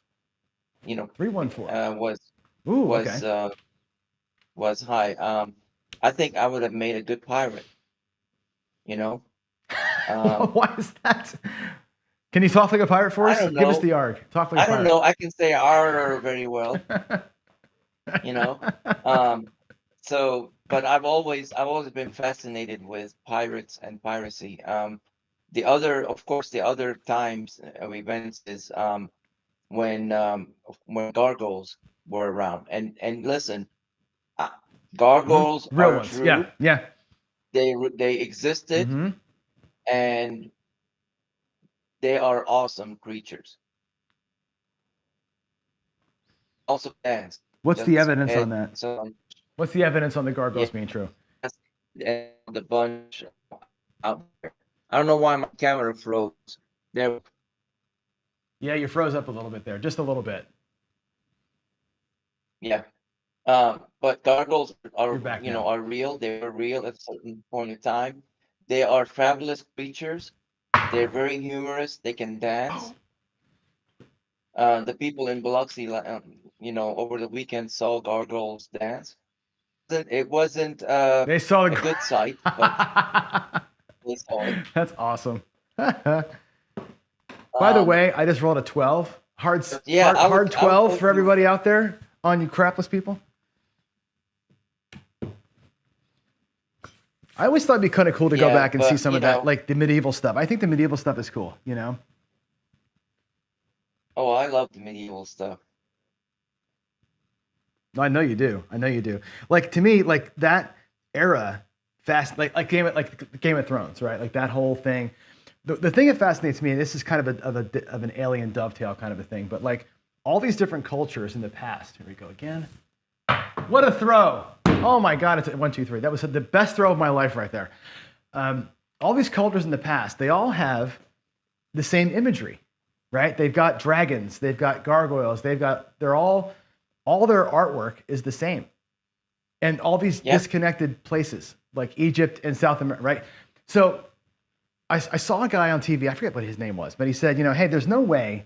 Speaker 2: you know,
Speaker 1: 314.
Speaker 2: uh, was
Speaker 1: Ooh, okay.
Speaker 2: was uh, was high. I think I would have made a good pirate. You know, um,
Speaker 1: Why is that? Can you talk like a pirate for
Speaker 2: I
Speaker 1: us?
Speaker 2: don't
Speaker 1: Give us
Speaker 2: know.
Speaker 1: the arg. Talk like a
Speaker 2: I don't
Speaker 1: pirate.
Speaker 2: know. I can say "arr" very well. You know, um, but I've always been fascinated with pirates and piracy. Of course, the other times of events is when gargoyles were around. And listen, uh,
Speaker 1: Mhm.
Speaker 2: gargoyles
Speaker 1: Real
Speaker 2: are
Speaker 1: ones. Yeah.
Speaker 2: true.
Speaker 1: Yeah.
Speaker 2: They existed,
Speaker 1: Hmm.
Speaker 2: and they are awesome creatures. Also dance,
Speaker 1: What's the
Speaker 2: just
Speaker 1: evidence on
Speaker 2: head
Speaker 1: that?
Speaker 2: some
Speaker 1: What's the evidence on the
Speaker 2: yeah,
Speaker 1: gargoyles being true?
Speaker 2: and the bunch out there. I don't know why my camera froze. There,
Speaker 1: Yeah, you froze up a little bit there, just a little bit.
Speaker 2: yeah. But gargoyles
Speaker 1: You're back now.
Speaker 2: are real. They were real at a certain point in time. They are fabulous creatures. They're very humorous. They can dance. The people in Biloxi, over the weekend saw gargoyles dance. It wasn't
Speaker 1: They saw
Speaker 2: a
Speaker 1: the.
Speaker 2: good sight, but they saw it.
Speaker 1: That's awesome. By the
Speaker 2: Um,
Speaker 1: way, I just rolled a 12. Hard,
Speaker 2: but yeah,
Speaker 1: hard, hard
Speaker 2: I would
Speaker 1: 12
Speaker 2: go
Speaker 1: for
Speaker 2: to
Speaker 1: everybody out there, on you crapless people. I always thought it'd be kind of cool to go
Speaker 2: yeah,
Speaker 1: back and see
Speaker 2: but
Speaker 1: some of that, like the medieval stuff. I think the medieval stuff is cool, you know?
Speaker 2: oh, I love the medieval stuff.
Speaker 1: I know you do. I know you do. Like to me, like that era, like Game of Thrones, right? Like that whole thing. The thing that fascinates me, and this is kind of an alien dovetail kind of a thing, but like all these different cultures in the past. Here we go again. What a throw! Oh my God! It's a 1, 2, 3. That was the best throw of my life right there. All these cultures in the past, they all have the same imagery, right? They've got dragons, they've got gargoyles, they're all their artwork is the same. And all these
Speaker 2: Yeah.
Speaker 1: disconnected places like Egypt and South America, right? So I saw a guy on TV, I forget what his name was, but he said, hey, there's no way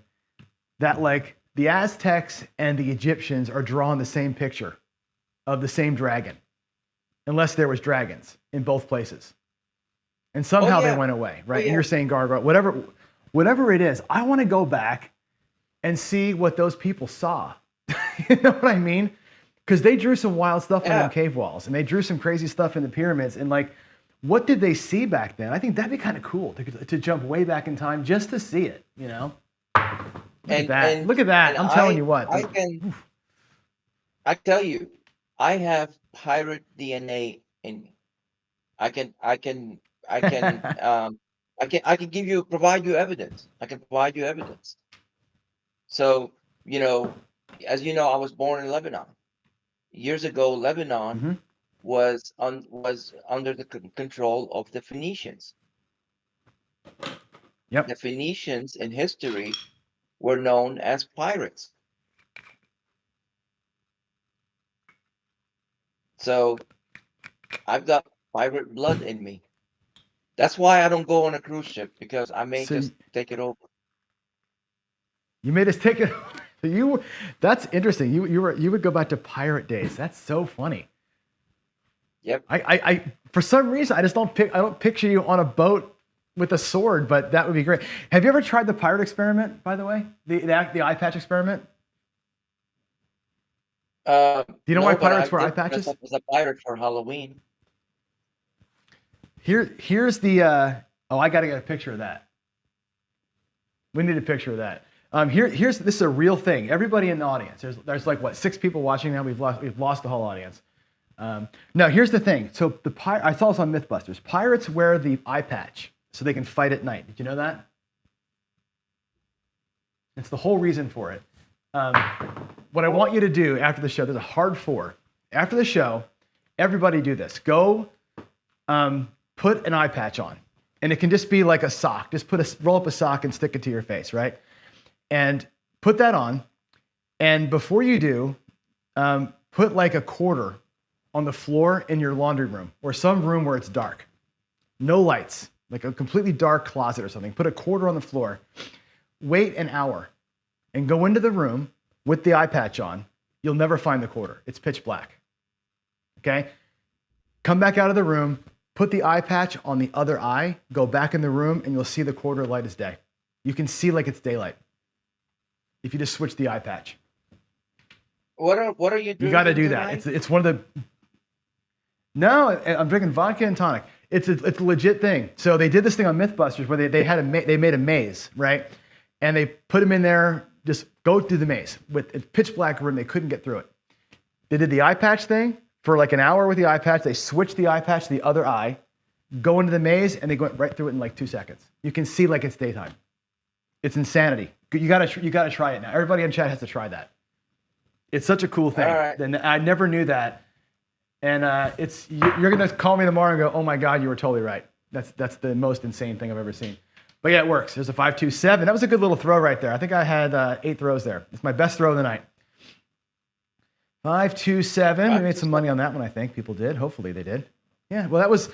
Speaker 1: that like the Aztecs and the Egyptians are drawing the same picture of the same dragon unless there was dragons in both places. And
Speaker 2: Oh
Speaker 1: somehow they
Speaker 2: yeah.
Speaker 1: went away, right?
Speaker 2: Oh
Speaker 1: And
Speaker 2: yeah.
Speaker 1: you're saying gargoyle, whatever it is, I want to go back and see what those people saw. You know what I mean? Because they drew some wild stuff on them
Speaker 2: Yeah.
Speaker 1: cave walls, and they drew some crazy stuff in the pyramids. And like, what did they see back then? I think that'd be kind of cool to jump way back in time just to see it. You know? Look at that!
Speaker 2: And
Speaker 1: Look at that!
Speaker 2: and
Speaker 1: I'm telling you what.
Speaker 2: I tell you, I have pirate DNA in me. I can I can I can provide you evidence. I can provide you evidence. So, you know, as you know, I was born in Lebanon. Years ago, Lebanon
Speaker 1: Mhm.
Speaker 2: was under the control of the Phoenicians. The
Speaker 1: Yep.
Speaker 2: Phoenicians in history were known as pirates. So I've got pirate blood in me. That's why I don't go on a cruise ship, because I may
Speaker 1: So
Speaker 2: just take it over.
Speaker 1: you made us take it. That's interesting. You would go back to pirate days. That's so funny.
Speaker 2: Yep.
Speaker 1: I for some reason I just don't picture you on a boat with a sword, but that would be great. Have you ever tried the pirate experiment, by the way? The eye patch experiment? Do you know
Speaker 2: No,
Speaker 1: why
Speaker 2: but I
Speaker 1: pirates wear eye
Speaker 2: did dress
Speaker 1: patches?
Speaker 2: up as a pirate for Halloween.
Speaker 1: Here's the oh, I gotta get a picture of that. We need a picture of that. This is a real thing. Everybody in the audience, there's like what, 6 people watching now. We've lost the whole audience. Now here's the thing. So I saw this on MythBusters. Pirates wear the eye patch so they can fight at night. Did you know that? It's the whole reason for it. What I want you to do after the show, there's a hard 4. After the show, everybody do this. Go put an eye patch on. And it can just be like a sock. Just roll up a sock and stick it to your face, right? And put that on. And before you do, put like a quarter on the floor in your laundry room or some room where it's dark. No lights, like a completely dark closet or something. Put a quarter on the floor. Wait an hour and go into the room with the eye patch on. You'll never find the quarter. It's pitch black. Okay? Come back out of the room. Put the eye patch on the other eye, go back in the room, and you'll see the quarter light as day. You can see like it's daylight if you just switch the eye patch.
Speaker 2: What are you doing?
Speaker 1: You got to do that. It's one of the. No, I'm drinking vodka and tonic. It's a legit thing. So they did this thing on MythBusters where they made a maze, right? And they put them in there, just go through the maze with a pitch black room. They couldn't get through it. They did the eye patch thing. For like an hour with the eye patch, they switched the eye patch to the other eye, go into the maze, and they went right through it in like 2 seconds. You can see like it's daytime. It's insanity. You gotta try it now. Everybody in chat has to try that. It's such a cool thing.
Speaker 2: All right.
Speaker 1: And I never knew that. And you're gonna call me tomorrow and go, oh my God, you were totally right. That's the most insane thing I've ever seen. But yeah, it works. There's a 527. That was a good little throw right there. I think I had 8 throws there. It's my best throw of the night. 527. We made some money on that one, I think. People did. Hopefully they did. Yeah, well, that was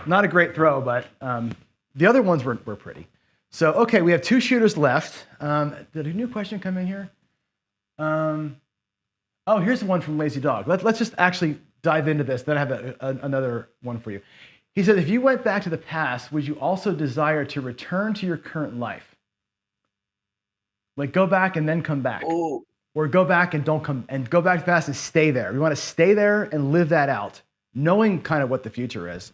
Speaker 1: not a great throw, but the other ones were pretty. So, okay, we have 2 shooters left. Did a new question come in here? Oh, here's one from Lazy Dog. Let's just actually dive into this. Then I have another one for you. He said, if you went back to the past, would you also desire to return to your current life? Like go back and then come back.
Speaker 2: Oh.
Speaker 1: Or go back and don't come, and go back fast and stay there. We want to stay there and live that out, knowing kind of what the future is,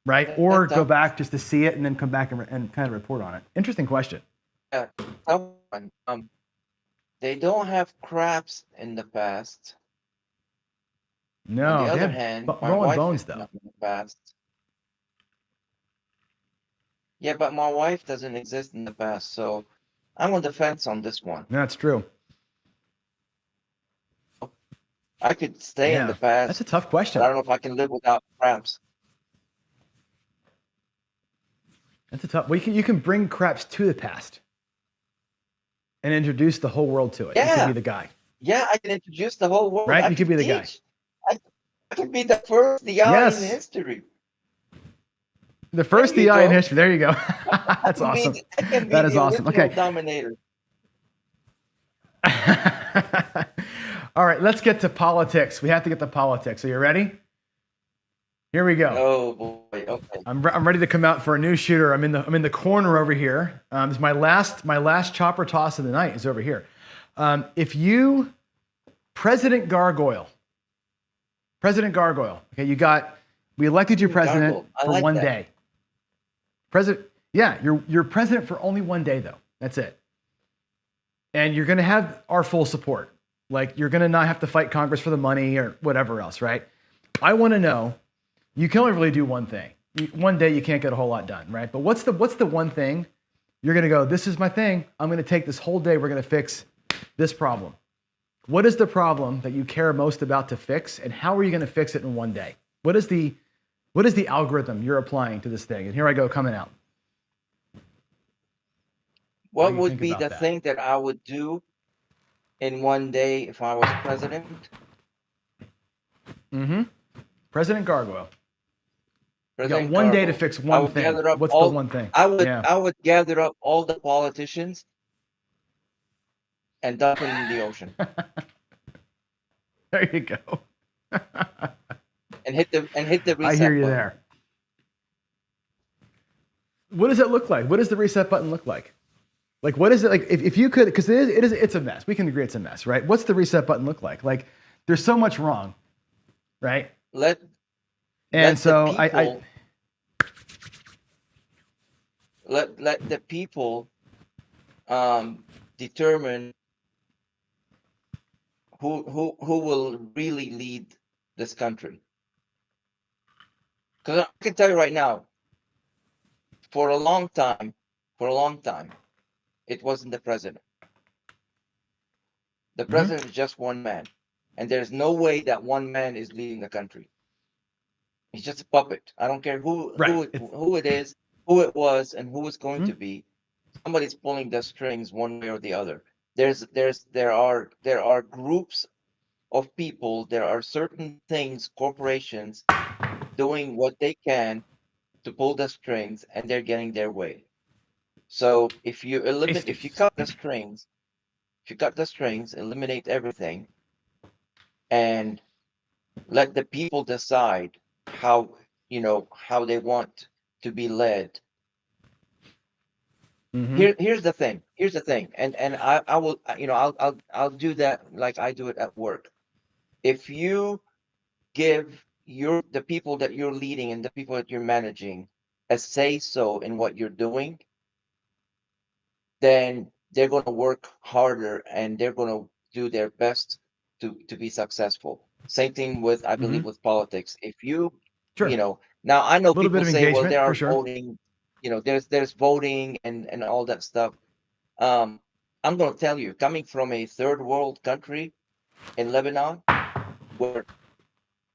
Speaker 1: right? Or go back just to see it and then come back and kind of report on it. Interesting question.
Speaker 2: Yeah, they don't have crabs in the past.
Speaker 1: No.
Speaker 2: On the other hand, my
Speaker 1: rolling
Speaker 2: wife
Speaker 1: bones
Speaker 2: is
Speaker 1: though.
Speaker 2: not in the past. Yeah, but my wife doesn't exist in the past, so I'm on the fence on this one.
Speaker 1: No, that's true.
Speaker 2: I could stay in the past.
Speaker 1: That's a tough question.
Speaker 2: I don't know if I can live without crabs.
Speaker 1: That's a tough. Well, you can bring crabs to the past and introduce the whole world to it.
Speaker 2: Yeah.
Speaker 1: You could be the guy.
Speaker 2: Yeah, I can introduce the whole world.
Speaker 1: Right? You could be the guy.
Speaker 2: I could be the first DI in history.
Speaker 1: The first DI in history. There you go. That's awesome. That is awesome. Okay.
Speaker 2: Dominator.
Speaker 1: All right, let's get to politics. We have to get to politics. Are you ready? Here we go.
Speaker 2: Oh boy. Okay.
Speaker 1: I'm ready to come out for a new shooter. I'm in the corner over here. This is my last chopper toss of the night is over here. President Gargoil. Okay, we elected you president for one day. You're president for only one day though. That's it. And you're going to have our full support. Like you're going to not have to fight Congress for the money or whatever else, right? I want to know, you can only really do one thing. One day you can't get a whole lot done, right? But what's the one thing you're going to go, this is my thing. I'm going to take this whole day. We're going to fix this problem. What is the problem that you care most about to fix? And how are you going to fix it in one day? What is the algorithm you're applying to this thing? And here I go coming out.
Speaker 2: What would be the thing that I would do in one day if I was president?
Speaker 1: President Gargoyle. You got
Speaker 2: President
Speaker 1: one day to
Speaker 2: Gargoyle.
Speaker 1: fix
Speaker 2: I
Speaker 1: one
Speaker 2: would
Speaker 1: thing.
Speaker 2: gather up
Speaker 1: What's the
Speaker 2: all.
Speaker 1: one thing?
Speaker 2: I would
Speaker 1: Yeah.
Speaker 2: I would gather up all the politicians and dump them in the ocean
Speaker 1: There you go.
Speaker 2: and hit the
Speaker 1: I hear
Speaker 2: reset
Speaker 1: you
Speaker 2: button.
Speaker 1: there. What does it look like? What does the reset button look like? Like, what is it like? If you could, because it's a mess. We can agree it's a mess, right? What's the reset button look like? Like, there's so much wrong, right?
Speaker 2: Let
Speaker 1: And
Speaker 2: let the
Speaker 1: so
Speaker 2: people let the people determine who will really lead this country. Because I can tell you right now, for a long time, it wasn't the president. The president is just one man, and there's no way that one man is leading the country. He's just a puppet. I don't care who it is, who it was, and who it's going to be. Somebody's pulling the strings one way or the other. There are groups of people. There are certain things, corporations doing what they can to pull the strings, and they're getting their way. So if you cut the strings, eliminate everything, and let the people decide how how they want to be led. Here's the thing. And I will I'll do that like I do it at work. If you give the people that you're leading and the people that you're managing a say so in what you're doing, then they're going to work harder and they're going to do their best to be successful. Same thing with, I believe, with politics. If you,
Speaker 1: Sure.
Speaker 2: Now I know
Speaker 1: A little bit
Speaker 2: people
Speaker 1: of
Speaker 2: say, well,
Speaker 1: engagement
Speaker 2: there
Speaker 1: for
Speaker 2: are
Speaker 1: sure.
Speaker 2: voting, there's voting and all that stuff. I'm going to tell you, coming from a third world country in Lebanon, where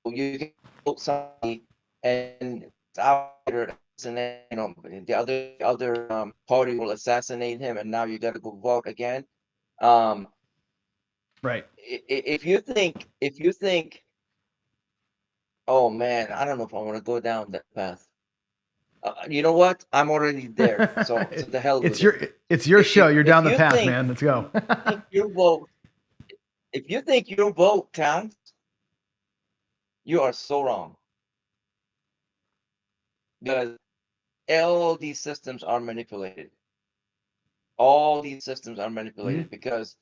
Speaker 2: you can vote somebody and it's out there, the other party will assassinate him, and now you got to go vote again.
Speaker 1: Right.
Speaker 2: If you think, oh man, I don't know if I want to go down that path. You know what? I'm already there. So to the hell with it.
Speaker 1: It's your show. You're
Speaker 2: If
Speaker 1: down the
Speaker 2: you
Speaker 1: path,
Speaker 2: think
Speaker 1: man. Let's go.
Speaker 2: your vote, if you think your vote counts, you are so wrong. Because all these systems are manipulated. All these systems are manipulated because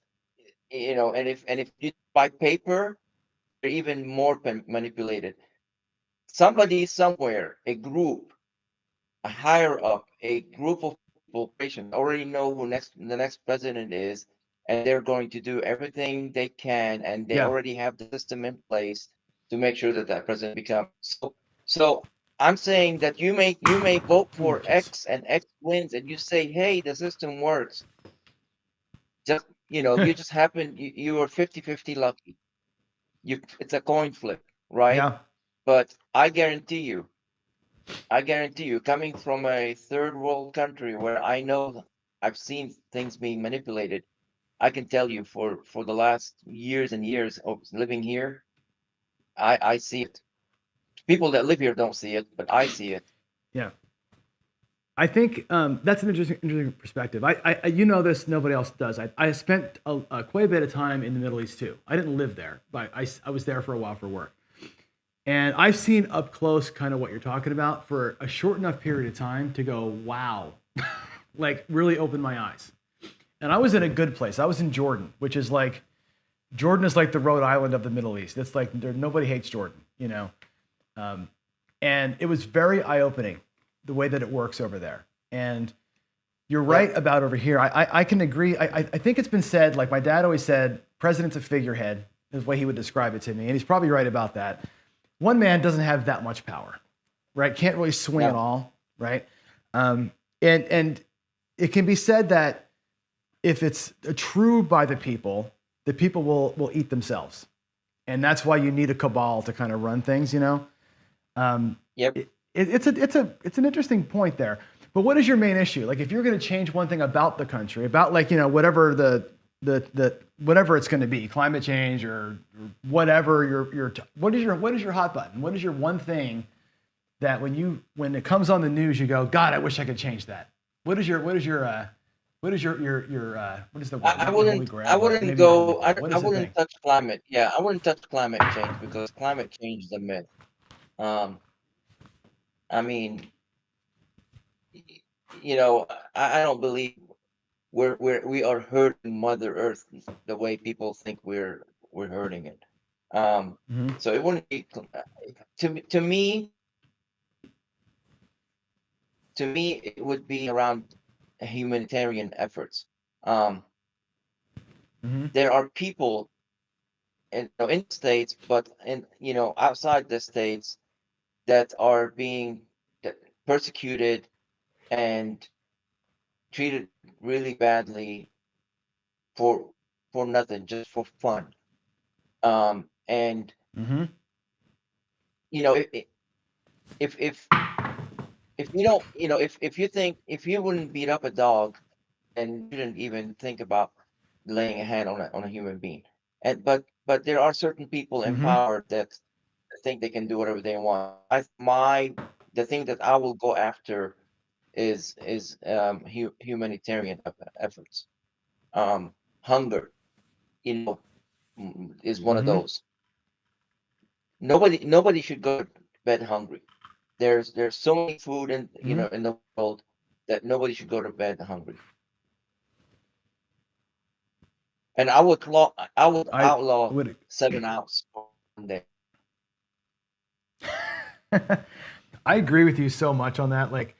Speaker 2: and if you by paper, they're even more manipulated. Somebody somewhere, a group, a higher up, a group of corporations already know who the next president is, and they're going to do everything they can, and they already have the system in place to make sure that that president becomes. So I'm saying that you may vote for X and X wins, and you say, hey, the system works. Just you just happen you are 50-50 lucky. It's a coin flip, right?
Speaker 1: Yeah.
Speaker 2: But I guarantee you, coming from a third world country where I know I've seen things being manipulated, I can tell you for the last years and years of living here, I see it. People that live here don't see it, but I see it.
Speaker 1: Yeah. I think that's an interesting perspective. I you know this, nobody else does. I spent quite a bit of time in the Middle East too. I didn't live there, but I was there for a while for work. And I've seen up close kind of what you're talking about for a short enough period of time to go, wow, like really opened my eyes. And I was in a good place. I was in Jordan, which is like, Jordan is like the Rhode Island of the Middle East. It's like nobody hates Jordan, and it was very eye-opening the way that it works over there. And you're right about over here. I can agree. I think it's been said, like my dad always said, president's a figurehead is the way he would describe it to me. And he's probably right about that. One man doesn't have that much power, right? Can't really swing at all, right? And it can be said that if it's true by the people will eat themselves. And that's why you need a cabal to kind of run things, It's an interesting point there. But what is your main issue? Like if you're going to change one thing about the country, about like, whatever the whatever it's going to be, climate change or whatever what is your hot button? What is your one thing that when it comes on the news you go, God, I wish I could change that. What is what is the word?
Speaker 2: I
Speaker 1: Not your holy
Speaker 2: wouldn't I
Speaker 1: grail, but
Speaker 2: wouldn't
Speaker 1: maybe your holy
Speaker 2: go
Speaker 1: grail. What
Speaker 2: I
Speaker 1: is the
Speaker 2: wouldn't
Speaker 1: thing?
Speaker 2: touch climate. Yeah, I wouldn't touch climate change because climate change is a myth. Um, I mean, y- I don't believe we are hurting Mother Earth the way people think we're hurting it. Um,
Speaker 1: Mm-hmm.
Speaker 2: so it wouldn't be to me it would be around humanitarian efforts. Um,
Speaker 1: Mm-hmm.
Speaker 2: there are people in the states, but in outside the states that are being that persecuted and treated really badly for nothing, just for fun. And
Speaker 1: Mm-hmm.
Speaker 2: you know, if if if you don't, if you wouldn't beat up a dog, then you shouldn't even think about laying a hand on a human being. And but there are certain people in
Speaker 1: Mm-hmm.
Speaker 2: power that think they can do whatever they want. The thing that I will go after is humanitarian efforts. Hunger, you know, is one of
Speaker 1: Mm-hmm.
Speaker 2: those. Nobody should go to bed hungry. There's so many food
Speaker 1: Mm-hmm.
Speaker 2: in the world that nobody should go to bed hungry. And I would
Speaker 1: I
Speaker 2: outlaw
Speaker 1: would
Speaker 2: 7 ounce for one day.
Speaker 1: I agree with you so much on that. Like,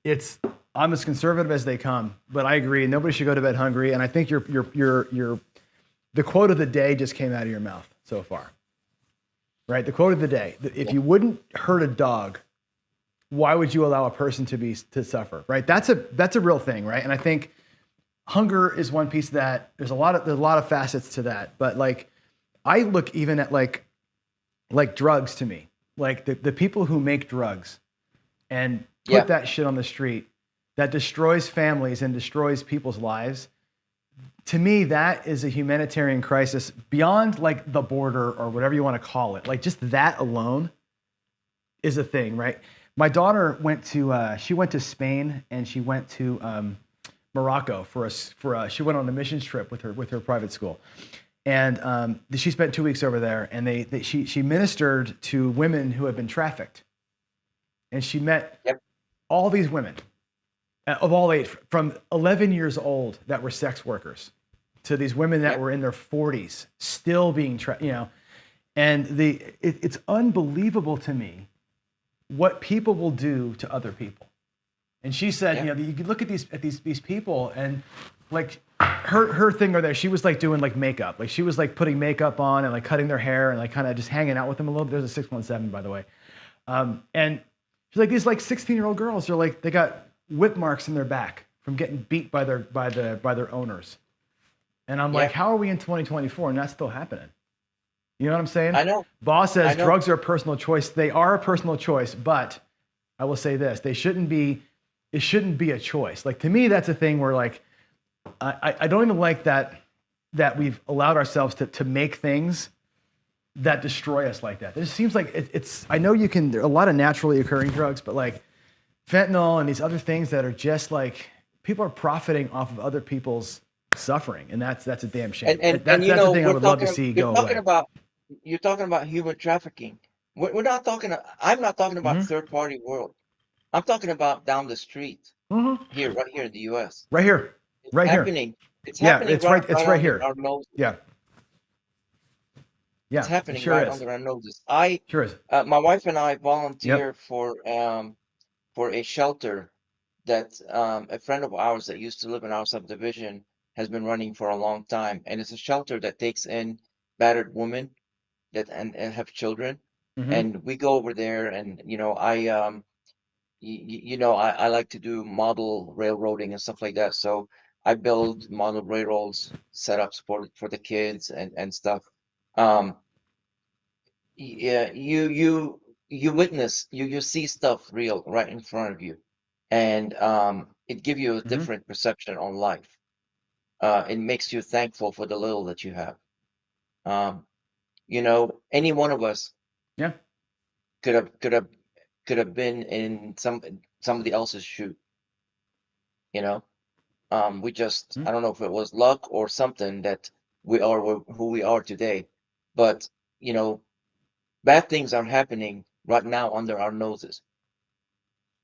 Speaker 1: it's I'm as conservative as they come, but I agree. Nobody should go to bed hungry. And I think the quote of the day just came out of your mouth so far, right? The quote of the day: if
Speaker 2: Yeah,
Speaker 1: you wouldn't hurt a dog, why would you allow a person to suffer? Right? That's a real thing, right? And I think hunger is one piece of that. There's a lot of facets to that, but like I look even at like drugs to me, like the people who make drugs and put
Speaker 2: yeah,
Speaker 1: that shit on the street that destroys families and destroys people's lives. To me, that is a humanitarian crisis beyond like the border or whatever you want to call it. Like just that alone is a thing, right? My daughter she went to Spain and she went to Morocco she went on a missions trip with her private school, and she spent 2 weeks over there, and she ministered to women who had been trafficked, and she met
Speaker 2: yep,
Speaker 1: all these women of all age, from 11 years old that were sex workers to these women that
Speaker 2: yep.
Speaker 1: were in their 40s still being and it's unbelievable to me what people will do to other people. And she said,
Speaker 2: Yeah.
Speaker 1: you could look at these people, and like her thing over there, she was like doing like makeup, like she was like putting makeup on and like cutting their hair and like kind of just hanging out with them a little bit. There's a 617, by the way. And she's like, these like 16-year-old girls are like, they got whip marks in their back from getting beat by their owners. And I'm like,
Speaker 2: Yeah,
Speaker 1: how are we in 2024 and that's still happening? You know what I'm saying?
Speaker 2: I know,
Speaker 1: Boss
Speaker 2: I
Speaker 1: says
Speaker 2: know.
Speaker 1: drugs are a personal choice. They are a personal choice, but I will say this: it shouldn't be a choice. Like to me, that's a thing where like I don't even like that we've allowed ourselves to make things that destroy us like that. It just seems like it's. I know there are a lot of naturally occurring drugs, but like fentanyl and these other things that are just like people are profiting off of other people's suffering, and that's a damn shame.
Speaker 2: And
Speaker 1: That's the thing I would love to see go away.
Speaker 2: you're talking about human trafficking. We're not talking. I'm not talking about
Speaker 1: Mm-hmm.
Speaker 2: third party world. I'm talking about down the street
Speaker 1: Mm-hmm.
Speaker 2: here, right here in the U.S.
Speaker 1: Right here,
Speaker 2: It's
Speaker 1: right here.
Speaker 2: happening. It's
Speaker 1: Yeah,
Speaker 2: happening right
Speaker 1: It's
Speaker 2: right
Speaker 1: right
Speaker 2: under
Speaker 1: here.
Speaker 2: our noses.
Speaker 1: Yeah,
Speaker 2: It's
Speaker 1: yeah. It
Speaker 2: happening
Speaker 1: sure
Speaker 2: right
Speaker 1: is.
Speaker 2: under our noses.
Speaker 1: Sure is.
Speaker 2: My wife and I
Speaker 1: Yep.
Speaker 2: volunteer for a shelter that a friend of ours that used to live in our subdivision has been running for a long time, and it's a shelter that takes in battered women and have children.
Speaker 1: Mm-hmm.
Speaker 2: And we go over there, and I like to do model railroading and stuff like that. So I build model railroads setups for the kids and stuff. Um, yeah, you witness, you see stuff real right in front of you, and it gives you a
Speaker 1: Mm-hmm.
Speaker 2: different perception on life. It makes you thankful for the little that you have. You know, any one of us
Speaker 1: Yeah.
Speaker 2: could have could have could have been in somebody else's shoe. You know, we just,
Speaker 1: Mm.
Speaker 2: I don't know if it was luck or something that we are who we are today, but you know, bad things are happening right now under our noses.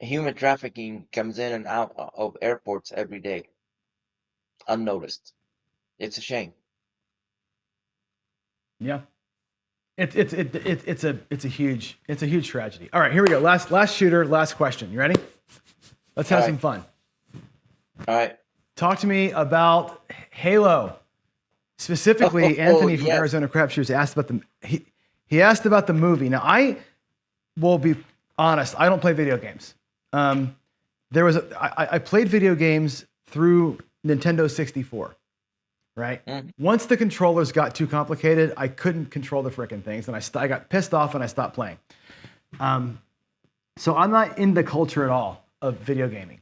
Speaker 2: Human trafficking comes in and out of airports every day, unnoticed. It's a shame.
Speaker 1: Yeah. It's a huge tragedy. All right, here we go. Last shooter, last question. You ready? Let's
Speaker 2: All
Speaker 1: have
Speaker 2: right,
Speaker 1: some fun.
Speaker 2: all right.
Speaker 1: Talk to me about Halo. Specifically,
Speaker 2: Oh
Speaker 1: Anthony from
Speaker 2: yes,
Speaker 1: Arizona Crapshooters asked about he asked about the movie. Now I will be honest, I don't play video games. I played video games through Nintendo 64, right?
Speaker 2: mm,
Speaker 1: Once the controllers got too complicated, I couldn't control the frickin' things, and I got pissed off and I stopped playing. So I'm not in the culture at all of video gaming.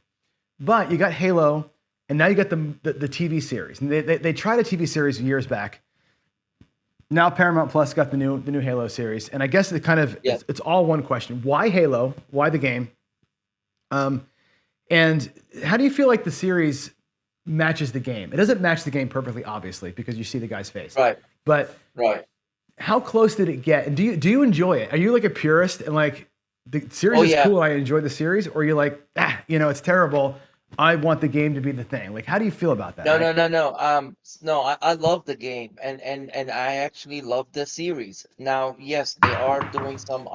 Speaker 1: But you got Halo, and now you got the TV series. And they tried a TV series years back. Now Paramount Plus got the new Halo series, and I guess it kind of
Speaker 2: yes,
Speaker 1: it's all one question: why Halo? Why the game? And how do you feel like the series matches the game? It doesn't match the game perfectly, obviously, because you see the guy's face.
Speaker 2: right,
Speaker 1: But
Speaker 2: right.
Speaker 1: how close did it get? And do you enjoy it? Are you like a purist and like the series
Speaker 2: Oh
Speaker 1: is
Speaker 2: yeah.
Speaker 1: cool, I enjoy the series, or you're like, it's terrible. I want the game to be the thing. Like, how do you feel about that?
Speaker 2: No,
Speaker 1: Right?
Speaker 2: no, no, no. No, I love the game, and I actually love the series. Now, yes, they are doing some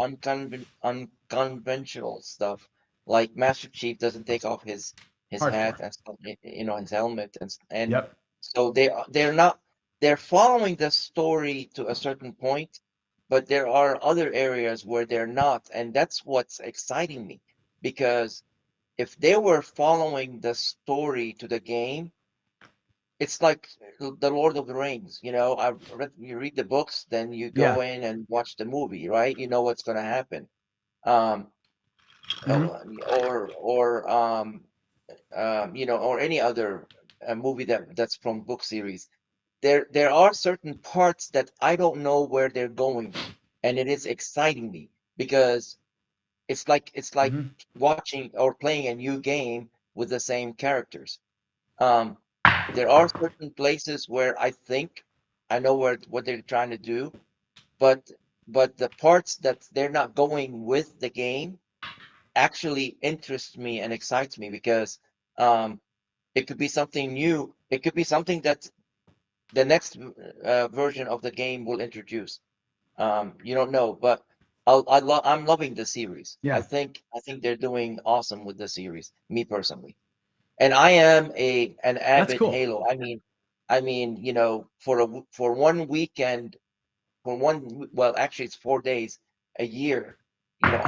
Speaker 2: unconventional stuff, like Master Chief doesn't take off his
Speaker 1: Hardcore.
Speaker 2: hat and stuff, you know, his helmet, and
Speaker 1: Yep.
Speaker 2: so they're not they're following the story to a certain point, but there are other areas where they're not, and that's what's exciting me because if they were following the story to the game, it's like the Lord of the Rings, you know. You read the books, then you
Speaker 1: Yeah.
Speaker 2: go in and watch the movie, right? You know what's going to happen. Um,
Speaker 1: Hmm.
Speaker 2: you know, or any other movie that's from book series. There are certain parts that I don't know where they're going, and it is exciting me because it's like
Speaker 1: Hmm.
Speaker 2: watching or playing a new game with the same characters. Um, there are certain places where I think I know what they're trying to do, but the parts that they're not going with the game actually interests me and excites me because um, it could be something new. It could be something that the next version of the game will introduce. You don't know, but I'm loving the series.
Speaker 1: Yeah.
Speaker 2: I think they're doing awesome with the series, me personally. And I am an
Speaker 1: That's
Speaker 2: avid
Speaker 1: cool.
Speaker 2: Halo. I mean, you know, for one weekend, well, actually, it's 4 days a year. You know,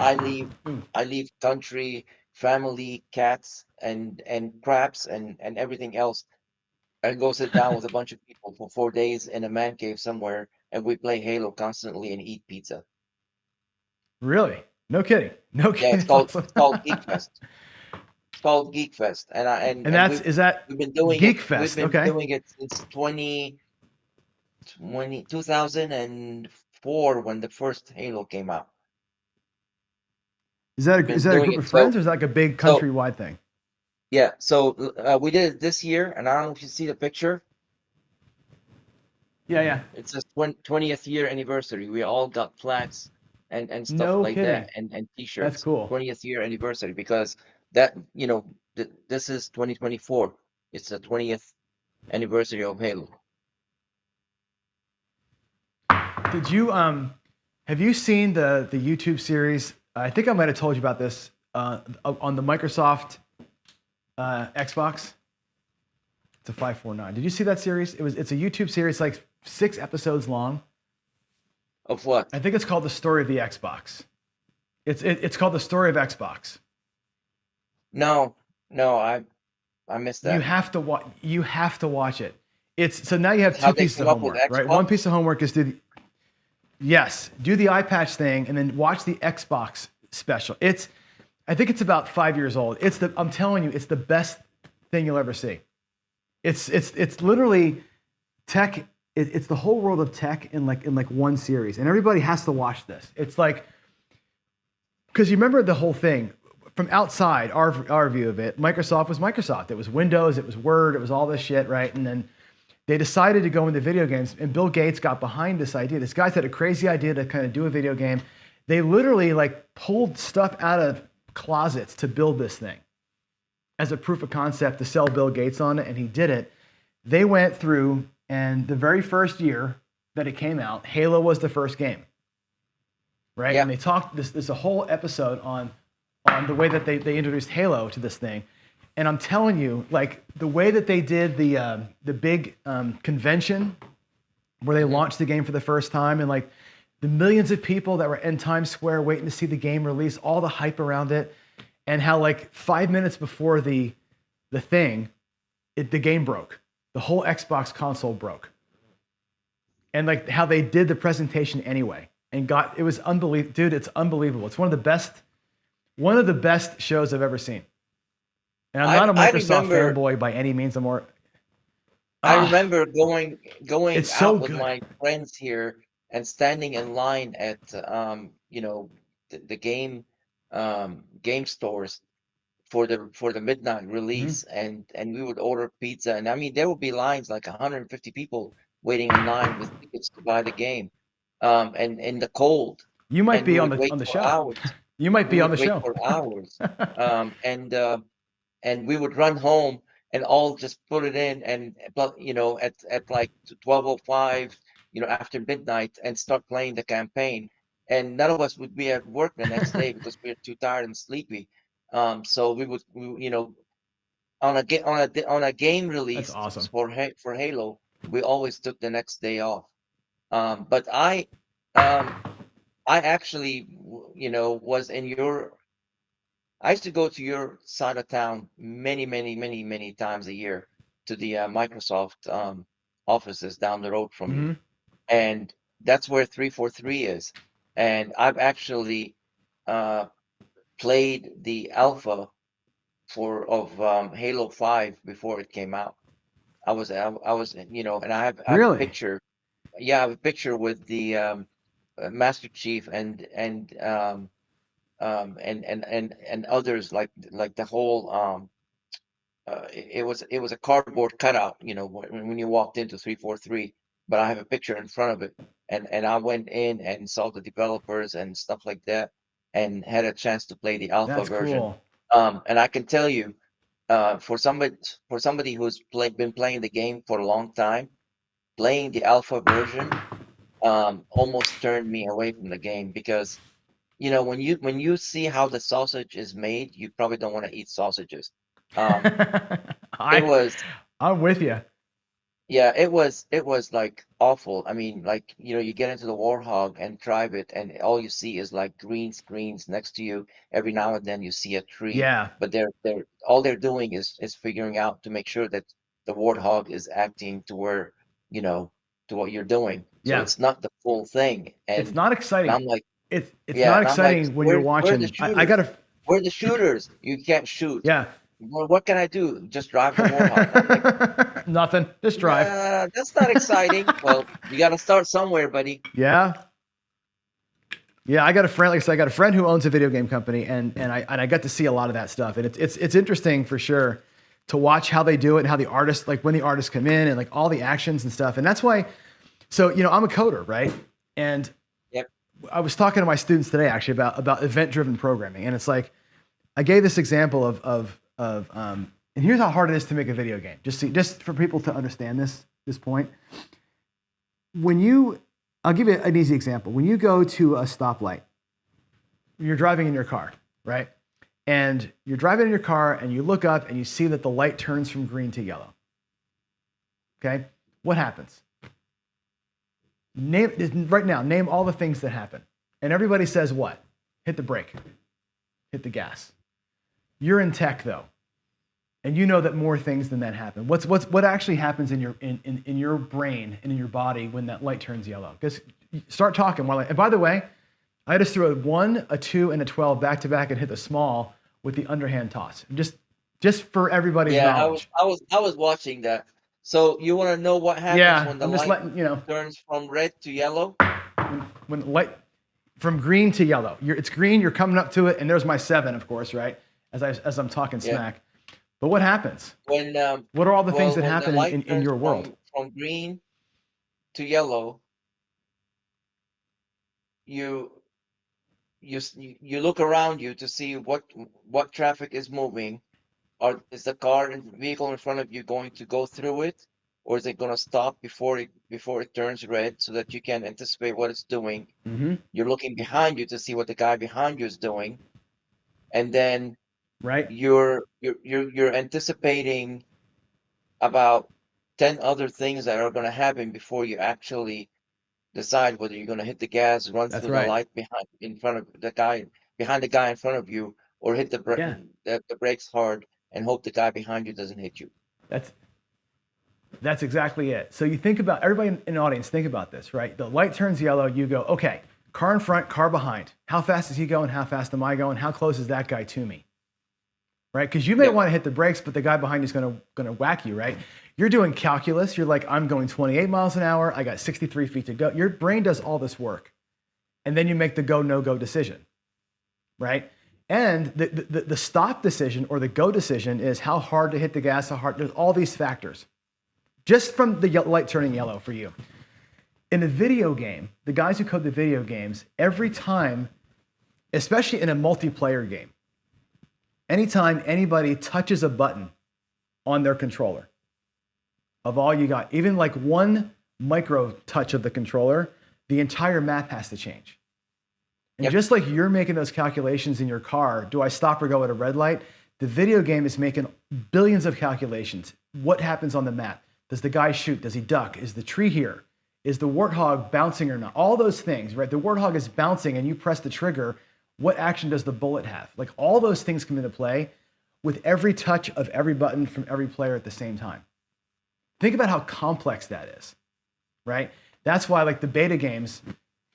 Speaker 1: Ooh.
Speaker 2: I leave country, family, cats, and craps, and everything else. I go sit down with a bunch of people for 4 days in a man cave somewhere, and we play Halo constantly and eat pizza.
Speaker 1: Really? No kidding. No
Speaker 2: Yeah,
Speaker 1: kidding. It's awesome.
Speaker 2: it's called Geek Fest. It's called Geek Fest, and I
Speaker 1: And
Speaker 2: and
Speaker 1: is that Geek
Speaker 2: we've
Speaker 1: Fest?
Speaker 2: been
Speaker 1: Okay.
Speaker 2: doing it since 2004 when the first Halo came out. We've
Speaker 1: Is
Speaker 2: been
Speaker 1: that a
Speaker 2: doing
Speaker 1: group
Speaker 2: it
Speaker 1: of friends or is that like a big
Speaker 2: so
Speaker 1: countrywide thing?
Speaker 2: yeah. So we did it this year, and I don't know if you see the picture.
Speaker 1: Yeah, yeah.
Speaker 2: It's a 20th year anniversary. We all got plaques and stuff
Speaker 1: No
Speaker 2: like that,
Speaker 1: kidding.
Speaker 2: and
Speaker 1: That's
Speaker 2: t-shirts.
Speaker 1: cool.
Speaker 2: 20th year anniversary because that you know this is 2024. It's the 20th anniversary of Halo.
Speaker 1: Did you have you seen the YouTube series? I think I might have told you about this on the Microsoft Xbox. It's a 549. Did you see that series? It's a YouTube series, like 6 episodes long.
Speaker 2: Of what?
Speaker 1: I think it's called The Story of the Xbox. It's called The Story of Xbox.
Speaker 2: No, no, I missed
Speaker 1: You
Speaker 2: that.
Speaker 1: have to watch. You have to watch it. It's so now you have
Speaker 2: How
Speaker 1: two
Speaker 2: they
Speaker 1: pieces
Speaker 2: came
Speaker 1: of
Speaker 2: up with
Speaker 1: homework, right?
Speaker 2: Xbox?
Speaker 1: One piece of homework is do the eye patch thing, and then watch the Xbox special. I think it's about 5 years old. I'm telling you, it's the best thing you'll ever see. It's literally tech. It's the whole world of tech in like one series, and everybody has to watch this. It's like, because you remember the whole thing from outside our view of it. Microsoft was Microsoft. It was Windows. It was Word. It was all this shit, right? And then they decided to go into video games, and Bill Gates got behind this idea. This guy's had a crazy idea to kind of do a video game. They literally like pulled stuff out of closets to build this thing as a proof of concept to sell Bill Gates on it, and he did it. They went through, and the very first year that it came out, Halo was the first game, right?
Speaker 2: Yeah.
Speaker 1: And they talked, there's a whole episode on the way that they introduced Halo to this thing. And I'm telling you, like the way that they did the big convention where they launched the game for the first time, and like the millions of people that were in Times Square waiting to see the game release, all the hype around it, and how like 5 minutes before the thing, the game broke. The whole Xbox console broke. And like how they did the presentation anyway, and it was unbelievable. Dude, it's unbelievable. It's one of the best shows I've ever seen. And I'm not a Microsoft fanboy by any means.
Speaker 2: I remember going
Speaker 1: it's so
Speaker 2: out with
Speaker 1: good.
Speaker 2: my friends here and standing in line at the game stores for the midnight release, and we would order pizza, and I mean there would be lines like 150 people waiting in line with tickets to buy the game, and in the cold,
Speaker 1: You might
Speaker 2: and
Speaker 1: be
Speaker 2: we
Speaker 1: on
Speaker 2: would
Speaker 1: the
Speaker 2: wait
Speaker 1: on the
Speaker 2: for
Speaker 1: show.
Speaker 2: hours.
Speaker 1: You might be
Speaker 2: We
Speaker 1: on the
Speaker 2: would wait
Speaker 1: show.
Speaker 2: for hours, and we would run home and all just put it in, and but at like 12:05, after midnight, and start playing the campaign, and none of us would be at work the next day because we were too tired and sleepy. So on a game
Speaker 1: That's
Speaker 2: release
Speaker 1: awesome.
Speaker 2: for Halo, we always took the next day off. But um I actually was in your I used to go to your side of town many, many, many, many times a year to the Microsoft offices down the road from you, and that's where 343 is. And I've actually uh, played the alpha of Halo 5 before it came out. I was and I have a
Speaker 1: Really?
Speaker 2: picture. Yeah, I have a picture with the Master Chief and others, like the whole it was a cardboard cutout, when you walked into 343, but I have a picture in front of it, and I went in and saw the developers and stuff like that, and had a chance to play the alpha
Speaker 1: That's
Speaker 2: version.
Speaker 1: cool.
Speaker 2: And I can tell you, for somebody who's been playing the game for a long time, playing the alpha version almost turned me away from the game, because when you see how the sausage is made, you probably don't want to eat sausages. Um, it
Speaker 1: I
Speaker 2: was
Speaker 1: I'm with you.
Speaker 2: Yeah, it was like awful. I mean, like, you get into the Warhog and drive it, and all you see is like green screens next to you. Every now and then you see a tree,
Speaker 1: Yeah.
Speaker 2: but they're doing is figuring out to make sure that the Warthog is acting to what you're doing. So
Speaker 1: Yeah.
Speaker 2: it's not the full thing.
Speaker 1: It's
Speaker 2: And
Speaker 1: not
Speaker 2: and
Speaker 1: exciting.
Speaker 2: I'm like,
Speaker 1: It's
Speaker 2: yeah,
Speaker 1: not
Speaker 2: and I'm like,
Speaker 1: exciting when you're
Speaker 2: where are the
Speaker 1: watching. I
Speaker 2: shooters?
Speaker 1: gotta.
Speaker 2: Where are the shooters? You can't shoot.
Speaker 1: Yeah.
Speaker 2: Well, what can I do? Just drive the Warthog. I'm like,
Speaker 1: Nothing. Just drive.
Speaker 2: that's not exciting. Well, you got to start somewhere, buddy.
Speaker 1: Yeah. Yeah, I got a friend. Like I said, I got a friend who owns a video game company, and I got to see a lot of that stuff, and it's interesting for sure to watch how they do it and how the artists, like when the artists come in and like all the actions and stuff, and that's why. So I'm a coder, right? And
Speaker 2: Yep.
Speaker 1: I was talking to my students today actually about event-driven programming, and it's like I gave this example of and here's how hard it is to make a video game. Just for people to understand this point. I'll give you an easy example. When you go to a stoplight, you're driving in your car, right? And you're driving in your car and you look up and you see that the light turns from green to yellow. Okay? What happens? Right now, name all the things that happen. And everybody says what? Hit the brake. Hit the gas. You're in tech though. And you know that more things than that happen. What actually happens in your brain and in your body when that light turns yellow? Because start talking. And by the way, I just threw a 1, a 2, and a 12 back to back and hit the small with the underhand toss. Just just for everybody's
Speaker 2: Yeah,
Speaker 1: knowledge.
Speaker 2: I was watching that. So you want to know what happens
Speaker 1: Yeah,
Speaker 2: when the
Speaker 1: I'm just
Speaker 2: light
Speaker 1: letting you know.
Speaker 2: turns from red to yellow?
Speaker 1: When light from green to yellow, it's green. You're coming up to it, and there's my 7, of course, right? As I'm talking
Speaker 2: Yeah.
Speaker 1: smack. But what happens?
Speaker 2: When
Speaker 1: What are all the things
Speaker 2: well,
Speaker 1: that
Speaker 2: when the
Speaker 1: happen
Speaker 2: light
Speaker 1: in
Speaker 2: turns
Speaker 1: your world?
Speaker 2: from green to yellow, you you look around you to see what traffic is moving. Or is the car and vehicle in front of you going to go through it, or is it going to stop before it turns red so that you can anticipate what it's doing?
Speaker 1: Mm-hmm.
Speaker 2: You're looking behind you to see what the guy behind you is doing, and then
Speaker 1: Right.
Speaker 2: you're anticipating about 10 other things that are going to happen before you actually decide whether you're going to hit the gas, run
Speaker 1: That's
Speaker 2: through the
Speaker 1: right.
Speaker 2: light in front of the guy behind the guy in front of you, or hit
Speaker 1: Yeah.
Speaker 2: the brakes hard and hope the guy behind you doesn't hit you.
Speaker 1: That's That's exactly it. So you think about everybody in the audience, think about this, right? The light turns yellow, you go, okay, car in front, car behind. How fast is he going? How fast am I going? How close is that guy to me? Right? Because you may
Speaker 2: Yep.
Speaker 1: want to hit the brakes, but the guy behind you is gonna whack you, right? You're doing calculus. You're like, I'm going 28 miles an hour. I got 63 feet to go. Your brain does all this work, and then you make the go no go decision, right? And the stop decision or the go decision is how hard to hit the gas, how hard. There's all these factors, just from the light turning yellow for you. In a video game, the guys who code the video games, every time, especially in a multiplayer game, anytime anybody touches a button on their controller, of all you got, even like one micro touch of the controller, the entire map has to change. And
Speaker 2: Yep.
Speaker 1: just like you're making those calculations in your car, do I stop or go at a red light? The video game is making billions of calculations. What happens on the map? Does the guy shoot? Does he duck? Is the tree here? Is the warthog bouncing or not? All those things, right? The warthog is bouncing and you press the trigger. What action does the bullet have? Like all those things come into play with every touch of every button from every player at the same time. Think about how complex that is, right? That's why like the beta games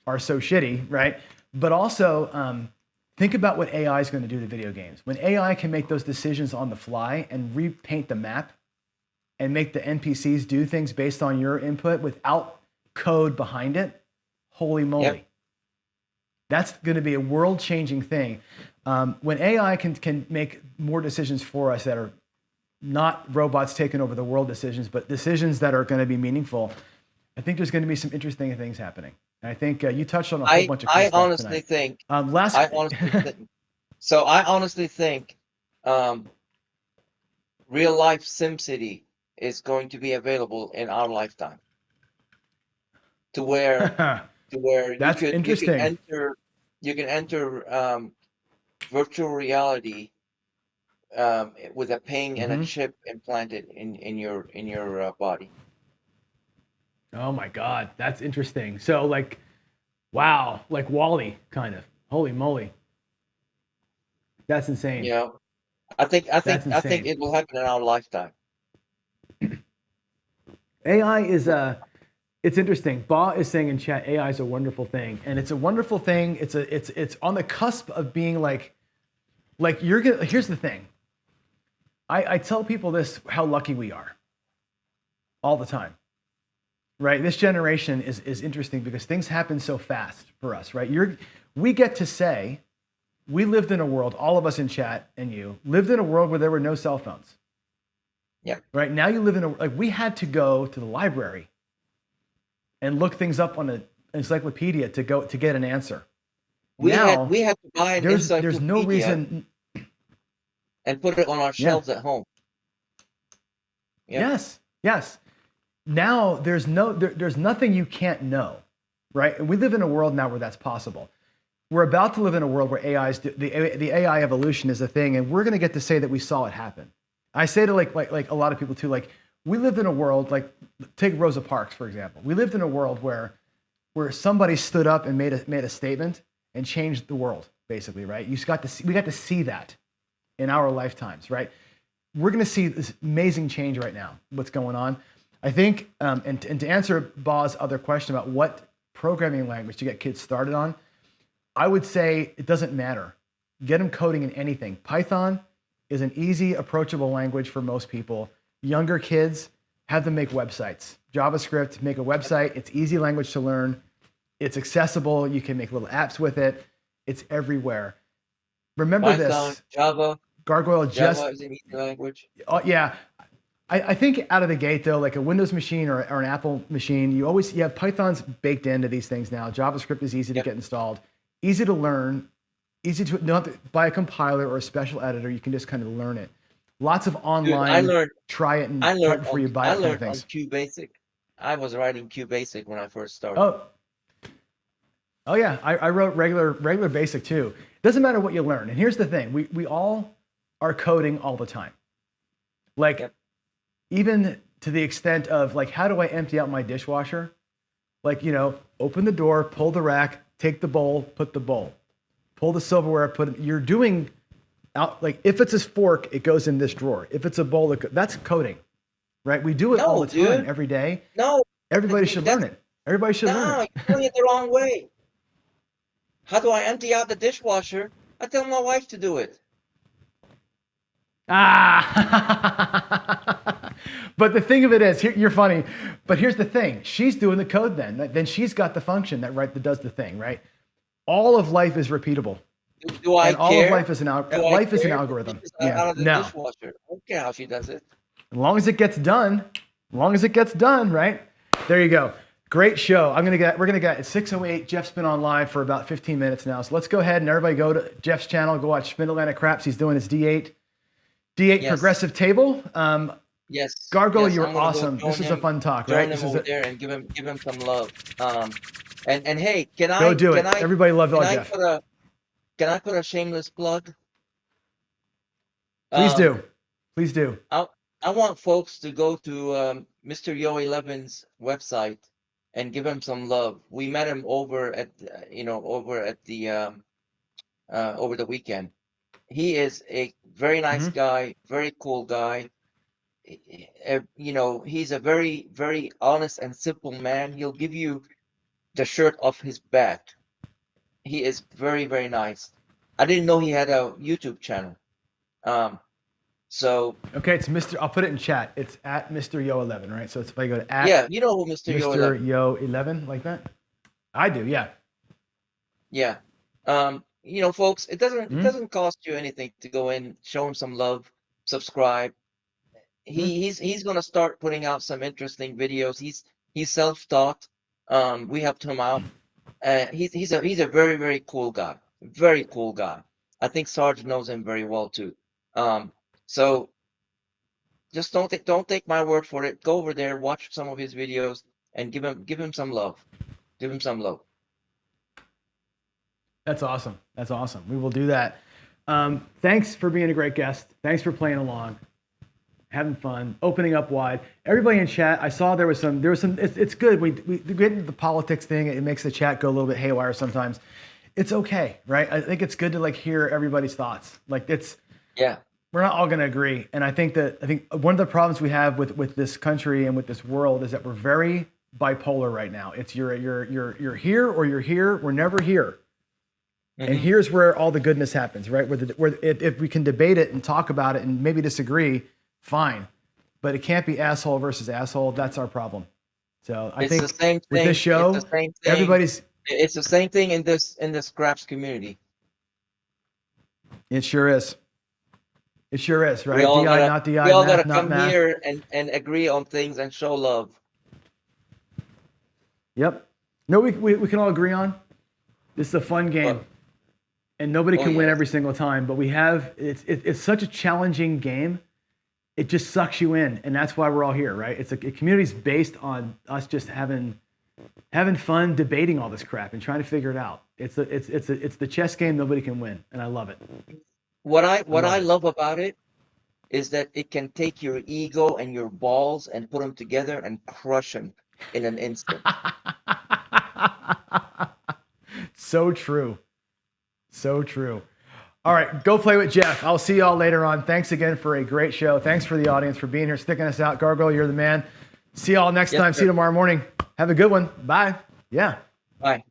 Speaker 1: are so shitty, right? But also think about what AI is going to do to video games. When AI can make those decisions on the fly and repaint the map and make the NPCs do things based on your input without code behind it, holy moly.
Speaker 2: Yep.
Speaker 1: That's going to be a world-changing thing. When AI can make more decisions for us that are not robots taking over the world decisions, but decisions that are going to be meaningful, I think there's going to be some interesting things happening. And I think you touched on a whole bunch of cool
Speaker 2: I
Speaker 1: stuff
Speaker 2: honestly
Speaker 1: tonight.
Speaker 2: think
Speaker 1: I
Speaker 2: honestly think real life SimCity is going to be available in our lifetime, to where
Speaker 1: That's interesting.
Speaker 2: you can enter virtual reality with a ping and a chip implanted in your body.
Speaker 1: Oh my God, that's interesting. So like, wow, like Wall-E kind of. Holy moly. That's insane.
Speaker 2: You know, I think it will happen in our lifetime.
Speaker 1: AI is it's interesting. Ba is saying in chat, AI is a wonderful thing, and it's a wonderful thing. It's on the cusp of being like you're gonna. Here's the thing. I tell people this, how lucky we are, all the time, right? This generation is interesting because things happen so fast for us, right? We get to say, we lived in a world, all of us in chat and you lived in a world where there were no cell phones.
Speaker 2: Yeah.
Speaker 1: Right now you live in we had to go to the library and look things up on an encyclopedia to get an answer.
Speaker 2: We had to buy an encyclopedia.
Speaker 1: There's no reason.
Speaker 2: And put it on our shelves at home.
Speaker 1: Yep. Yes. Now there's nothing you can't know, right? And we live in a world now where that's possible. We're about to live in a world where the AI evolution is a thing, and we're going to get to say that we saw it happen. I say to like a lot of people too, like we lived in a world, like take Rosa Parks for example. We lived in a world where somebody stood up and made a statement and changed the world, basically, right? We got to see that in our lifetimes, right? We're going to see this amazing change right now. What's going on? I think, and to answer Ba's other question about what programming language to get kids started on, I would say it doesn't matter. Get them coding in anything. Python, is an easy, approachable language for most people. Younger kids, have them make websites. JavaScript, make a website. It's easy language to learn. It's accessible. You can make little apps with it. It's everywhere. Remember
Speaker 2: Python,
Speaker 1: this.
Speaker 2: Java.
Speaker 1: Gargoil
Speaker 2: Java is an easy language.
Speaker 1: Yeah. I think out of the gate though, like a Windows machine or an Apple machine, you have Python's baked into these things now. JavaScript is easy to get installed, easy to learn, easy to not buy a compiler or a special editor. You can just kind of learn it. Lots of online.
Speaker 2: Dude,
Speaker 1: try it and try it before you buy it.
Speaker 2: I learned on QBasic. I was writing QBasic when I first started.
Speaker 1: Oh yeah, I wrote regular basic too. Doesn't matter what you learn. And here's the thing: we all are coding all the time. Like even to the extent of like, how do I empty out my dishwasher? Like, open the door, pull the rack, take the bowl, put the bowl, pull the silverware, put it. You're doing out like if it's a fork, it goes in this drawer. If it's a bowl, that's coding, right? We do it all the time, every day.
Speaker 2: No,
Speaker 1: everybody should learn it. Everybody should learn it.
Speaker 2: No, you're doing it the wrong way. How do I empty out the dishwasher? I tell my wife to do it.
Speaker 1: But the thing of it is, you're funny, but here's the thing. She's doing the code then she's got the function that does the thing, right? All of life is repeatable.
Speaker 2: Do I
Speaker 1: and
Speaker 2: care?
Speaker 1: All of life is an algorithm.
Speaker 2: Yeah, out of the
Speaker 1: no.
Speaker 2: dishwasher. I don't care how she does it.
Speaker 1: As long as it gets done, right? There you go. Great show. We're gonna get at 6:08. Jeff's been on live for about 15 minutes now. So let's go ahead and everybody go to Jeff's channel. Go watch Spindleland at Crapsee. He's doing his D8 progressive table.
Speaker 2: Yes.
Speaker 1: Gargoil, you're awesome. This is a fun talk, right?
Speaker 2: Join him over there and give him some love. And hey, can I
Speaker 1: go do it? Everybody loves Jeff.
Speaker 2: Can I put a shameless plug?
Speaker 1: Please do. Please do.
Speaker 2: I want folks to go to Mr. Yo 11's website and give him some love. We met him over the weekend. He is a very nice guy, very cool guy. He's a very, very honest and simple man. He'll give you the shirt off his back. He is very, very nice. I didn't know he had a YouTube channel.
Speaker 1: Okay, it's Mr. I'll put it in chat. It's at Mr. Yo 11, right? So it's if I go to at
Speaker 2: you know who Mr.
Speaker 1: Yo 11 like that. I do, yeah.
Speaker 2: Yeah. Folks, it doesn't cost you anything to go in, show him some love, subscribe. He's gonna start putting out some interesting videos. He's self-taught. We helped him out. He's a very, very cool guy. Very cool guy. I think Sarge knows him very well too. So just don't take my word for it. Go over there, watch some of his videos, and give him some love. Give him some love.
Speaker 1: That's awesome. That's awesome. We will do that. Thanks for being a great guest. Thanks for playing along, having fun, opening up wide. Everybody in chat, I saw there was some. It's good. We get into the politics thing. It makes the chat go a little bit haywire sometimes. It's okay, right? I think it's good to hear everybody's thoughts. We're not all going to agree, and I think one of the problems we have with this country and with this world is that we're very bipolar right now. It's you're here or you're here. We're never here. Mm-hmm. And here's where all the goodness happens, right? Where if we can debate it and talk about it and maybe disagree, fine. But it can't be asshole versus asshole. That's our problem. So I think with this show, everybody's.
Speaker 2: It's the same thing in this Scraps community.
Speaker 1: It sure is. It sure is, right?
Speaker 2: We all gotta come
Speaker 1: math.
Speaker 2: here and agree on things and show love.
Speaker 1: Yep. No, we can all agree on. This is a fun game. And nobody can win every single time, but it's such a challenging game. It just sucks you in, and that's why we're all here, right? It's a community's based on us just having fun debating all this crap and trying to figure it out. It's the chess game nobody can win, and I love it.
Speaker 2: What I love about it is that it can take your ego and your balls and put them together and crush them in an instant.
Speaker 1: So true. So true. All right, go play with Jeff. I'll see y'all later on. Thanks again for a great show. Thanks for the audience for being here, sticking us out. Gargoyle, you're the man. See y'all next time. Sir. See you tomorrow morning. Have a good one. Bye. Yeah.
Speaker 2: Bye.